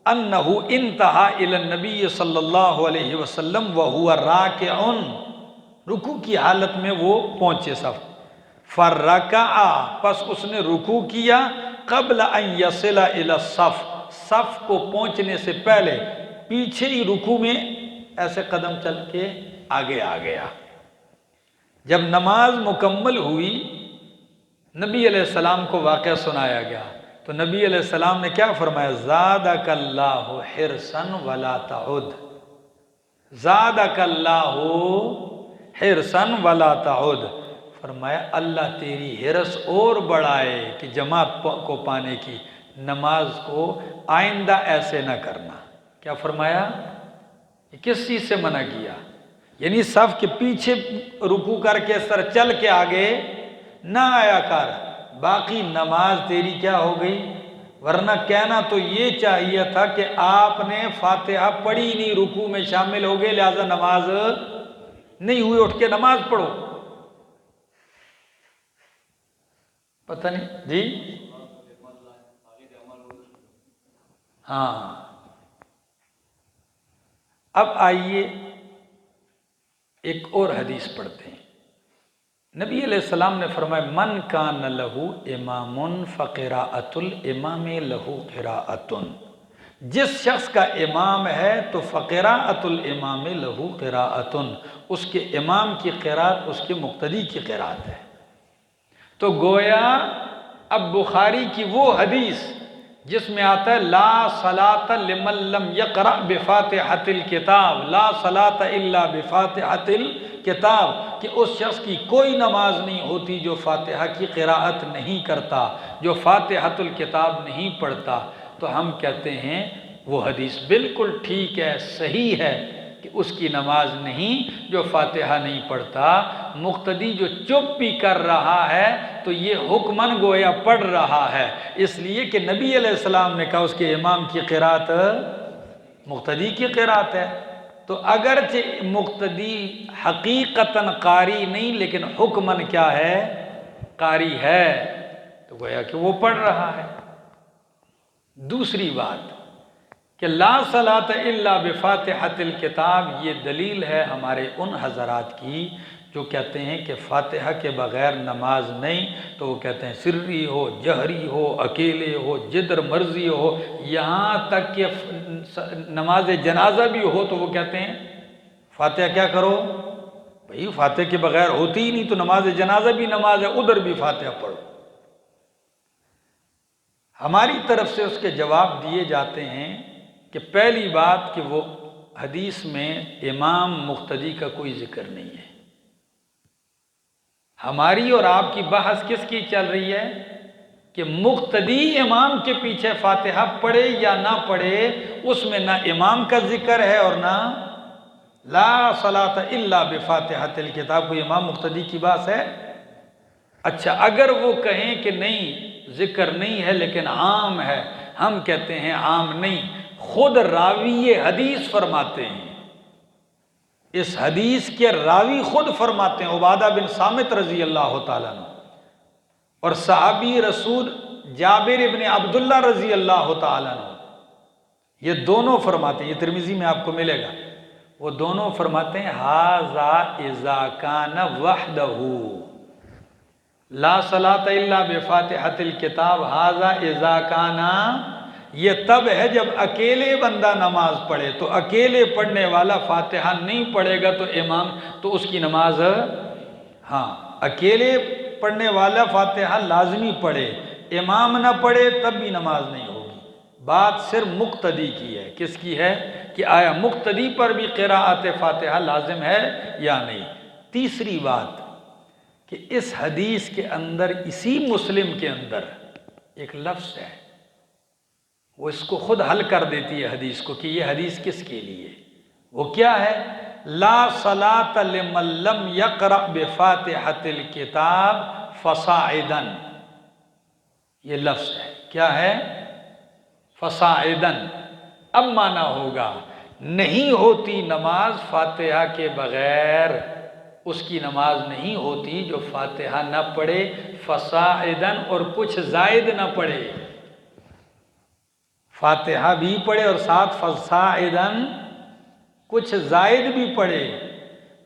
S1: انہ انتہا الی النبی صلی اللہ علیہ وسلم وہو راکع، رکوع کی حالت میں وہ پہنچے صف، فرکع، پس اس نے رکوع کیا، قبل ان یصل الی الصف، صف کو پہنچنے سے پہلے پیچھے ہی رکوع میں ایسے قدم چل کے آگے آ گیا۔ جب نماز مکمل ہوئی نبی علیہ السلام کو واقعہ سنایا گیا تو نبی علیہ السلام نے کیا فرمایا؟ زادک اللہ حرصا ولا تعد، زادک اللہ حرصا ولا تعد، فرمایا اللہ تیری حرص اور بڑھائے کہ جماعت کو پانے کی، نماز کو آئندہ ایسے نہ کرنا۔ کیا فرمایا؟ یہ کس چیز سے منع کیا؟ یعنی صف کے پیچھے رکوع کر کے سر چل کے آگے نہ آیا کر، باقی نماز تیری کیا ہو گئی؟ ورنہ کہنا تو یہ چاہیے تھا کہ آپ نے فاتحہ پڑھی نہیں، رکوع میں شامل ہو گئے لہذا نماز نہیں ہوئی، اٹھ کے نماز پڑھو۔ پتہ نہیں جی؟ ہاں، اب آئیے ایک اور حدیث پڑھتے ہیں۔ نبی علیہ السلام نے فرمایا من کان لہو امام فقراءۃ الامام لہو قراءۃ، جس شخص کا امام ہے تو فقراءۃ الامام لہو قراءۃ، اس کے امام کی قرات اس کے مقتدی کی قرات ہے۔ تو گویا اب بخاری کی وہ حدیث جس میں آتا ہے لا صلاۃ لمن لم یقرأ بفاتحۃ الکتاب، لا صلاۃ الا بفاتحۃ الکتاب، کہ اس شخص کی کوئی نماز نہیں ہوتی جو فاتحہ کی قراءت نہیں کرتا، جو فاتحۃ الکتاب نہیں پڑھتا، تو ہم کہتے ہیں وہ حدیث بالکل ٹھیک ہے، صحیح ہے کہ اس کی نماز نہیں جو فاتحہ نہیں پڑھتا۔ مقتدی جو چپ بھی کر رہا ہے تو یہ حکمن گویا پڑھ رہا ہے، اس لیے کہ نبی علیہ السلام نے کہا اس کے امام کی قرات مقتدی کی قرات ہے۔ تو اگرچہ مقتدی حقیقتاً قاری نہیں لیکن حکمن کیا ہے؟ قاری ہے، تو گویا کہ وہ پڑھ رہا ہے۔ دوسری بات کہ لا صلاۃ الا بفاتحۃ الکتاب، یہ دلیل ہے ہمارے ان حضرات کی جو کہتے ہیں کہ فاتحہ کے بغیر نماز نہیں، تو وہ کہتے ہیں سری ہو، جہری ہو، اکیلے ہو، جدھر مرضی ہو، یہاں تک کہ نماز جنازہ بھی ہو تو وہ کہتے ہیں فاتحہ کیا کرو بھئی، فاتحہ کے بغیر ہوتی ہی نہیں، تو نماز جنازہ بھی نماز ہے، ادھر بھی فاتحہ پڑھو۔ ہماری طرف سے اس کے جواب دیے جاتے ہیں کہ پہلی بات کہ وہ حدیث میں امام مقتدی کا کوئی ذکر نہیں ہے۔ ہماری اور آپ کی بحث کس کی چل رہی ہے کہ مقتدی امام کے پیچھے فاتحہ پڑھے یا نہ پڑھے، اس میں نہ امام کا ذکر ہے اور نہ لا صلاۃ الا بفاتحۃ الکتاب، کوئی امام مقتدی کی بات ہے۔ اچھا، اگر وہ کہیں کہ نہیں ذکر نہیں ہے لیکن عام ہے، ہم کہتے ہیں عام نہیں، خود راوی حدیث فرماتے ہیں، اس حدیث کے راوی خود فرماتے ہیں، عبادہ بن صامت رضی اللہ تعالیٰ عنہ اور صحابی رسول جابر ابن عبداللہ رضی اللہ تعالیٰ عنہ، یہ دونوں فرماتے ہیں، یہ ترمذی میں آپ کو ملے گا، وہ دونوں فرماتے ہیں ھذا اذا کان وحدہ لا صلاۃ الا بفاتحۃ الکتاب، ھذا اذا کان، یہ تب ہے جب اکیلے بندہ نماز پڑھے، تو اکیلے پڑھنے والا فاتحہ نہیں پڑھے گا تو امام تو اس کی نماز، ہاں اکیلے پڑھنے والا فاتحہ لازمی پڑھے، امام نہ پڑھے تب بھی نماز نہیں ہوگی۔ بات صرف مقتدی کی ہے، کس کی ہے کہ آیا مقتدی پر بھی قراءت فاتحہ لازم ہے یا نہیں۔ تیسری بات کہ اس حدیث کے اندر، اسی مسلم کے اندر ایک لفظ ہے، وہ اس کو خود حل کر دیتی ہے حدیث کو کہ یہ حدیث کس کے لیے، وہ کیا ہے؟ لا صلاۃ لمن لم یقرأ بفاتحۃ الکتاب فصاعدا، یہ لفظ ہے، کیا ہے؟ فصاعدا۔ اب مانا ہوگا نہیں ہوتی نماز فاتحہ کے بغیر، اس کی نماز نہیں ہوتی جو فاتحہ نہ پڑھے فصاعدا، اور کچھ زائد نہ پڑھے، فاتحہ بھی پڑھے اور ساتھ فصاعدا کچھ زائد بھی پڑھے۔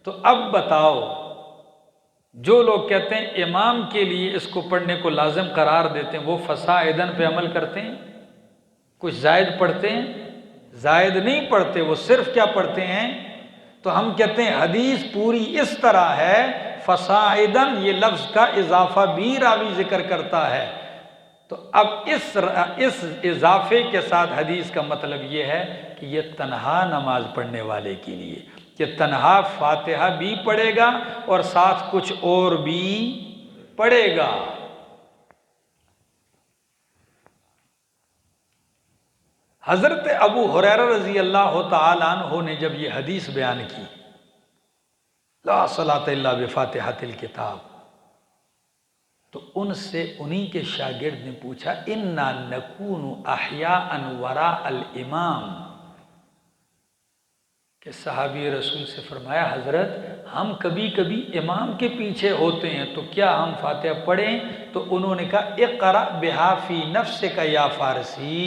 S1: تو اب بتاؤ، جو لوگ کہتے ہیں امام کے لیے اس کو پڑھنے کو لازم قرار دیتے ہیں، وہ فصاعدا پہ عمل کرتے ہیں؟ کچھ زائد پڑھتے ہیں؟ زائد نہیں پڑھتے، وہ صرف کیا پڑھتے ہیں؟ تو ہم کہتے ہیں حدیث پوری اس طرح ہے، فصاعدا یہ لفظ کا اضافہ بھی راوی ذکر کرتا ہے۔ تو اب اس اضافے کے ساتھ حدیث کا مطلب یہ ہے کہ یہ تنہا نماز پڑھنے والے کے لیے، کہ تنہا فاتحہ بھی پڑھے گا اور ساتھ کچھ اور بھی پڑھے گا۔ حضرت ابو ہریرہ رضی اللہ تعالیٰ عنہ نے جب یہ حدیث بیان کی لا صلاۃ الا بفاتحۃ الکتاب، تو ان سے انہی کے شاگرد نے پوچھا انا نکون احیاء وراء الامام، کہ صحابی رسول سے فرمایا حضرت ہم کبھی کبھی امام کے پیچھے ہوتے ہیں تو کیا ہم فاتحہ پڑھیں؟ تو انہوں نے کہا اقرأ بہا فی نفسک یا فارسی،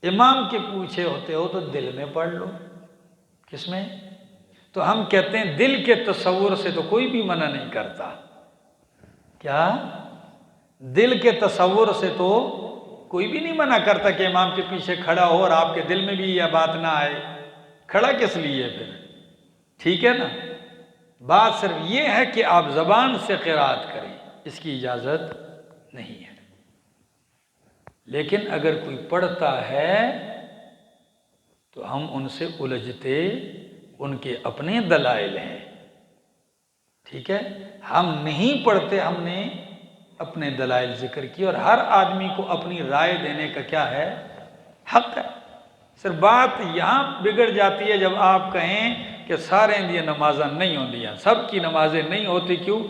S1: امام کے پیچھے ہوتے ہو تو دل میں پڑھ لو۔ کس میں؟ تو ہم کہتے ہیں دل کے تصور سے تو کوئی بھی منع نہیں کرتا، کیا دل کے تصور سے تو کوئی بھی نہیں منع کرتا کہ امام کے پیچھے کھڑا ہو اور آپ کے دل میں بھی یہ بات نہ آئے، کھڑا کس لیے پھر؟ ٹھیک ہے نا، بات صرف یہ ہے کہ آپ زبان سے قرات کریں، اس کی اجازت نہیں ہے۔ لیکن اگر کوئی پڑھتا ہے تو ہم ان سے الجھتے، ان کے اپنے دلائل ہیں، ٹھیک ہے، ہم نہیں پڑھتے، ہم نے اپنے دلائل ذکر کی، اور ہر آدمی کو اپنی رائے دینے کا کیا ہے؟ حق ہے۔ صرف بات یہاں بگڑ جاتی ہے جب آپ کہیں کہ سارے اندیا نمازاں نہیں ہوندیاں، سب کی نمازیں نہیں ہوتی۔ کیوں؟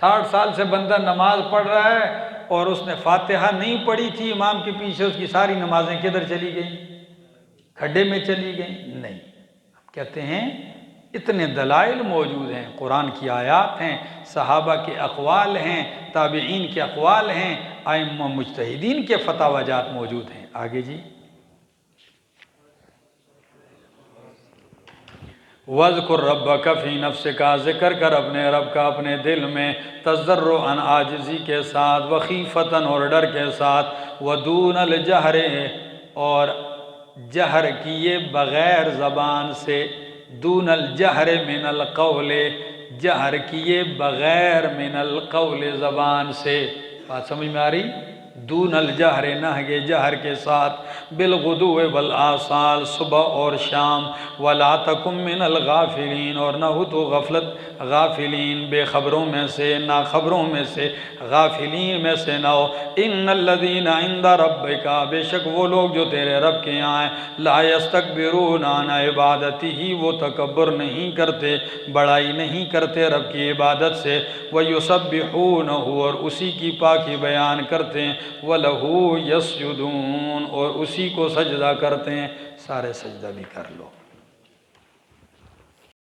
S1: 60 سال سے بندہ نماز پڑھ رہا ہے اور اس نے فاتحہ نہیں پڑھی تھی امام کے پیچھے، اس کی ساری نمازیں کدھر چلی گئیں؟ کھڈے میں چلی گئیں؟ نہیں، کہتے ہیں اتنے دلائل موجود ہیں، قرآن کی آیات ہیں، صحابہ کے اقوال ہیں، تابعین کے اقوال ہیں، ائمہ مجتہدین کے فتاوی جات موجود ہیں۔ آگے جی، وَاذْكُرْ رَبَّكَ فِي نَفْسِكَ، ذکر کر اپنے رب کا اپنے دل میں، تضرعاً عاجزی کے ساتھ، وخیفتاً اور ڈر کے ساتھ، وَدُونَ الْجَهْرِ اور جہر کیے بغیر زبان سے، دون الجہر من القول، جہر کیے بغیر من القول زبان سے۔ بات سمجھ میں آ رہی؟ دون الجہر نہ کہ جہر کے ساتھ، بالغدو والآصال صبح اور شام، ولا تکن من الغافلین اور نہ ہو تو غفلت غافلین بے خبروں میں سے، نا خبروں میں سے، غافلین میں سے نہ ہو۔ ان الذین عند ربک، بے شک وہ لوگ جو تیرے رب کے یہاں ہیں، لا یستکبرون عن عبادتہ، وہ تکبر نہیں کرتے، بڑائی نہیں کرتے رب کی عبادت سے، وَيُسَبِّحُونَهُ اور اسی کی پاکی بیان کرتے ہیں، وَلَهُ يَسْجُدُونَ اور اسی کو سجدہ کرتے ہیں۔ سارے سجدہ بھی کر لو۔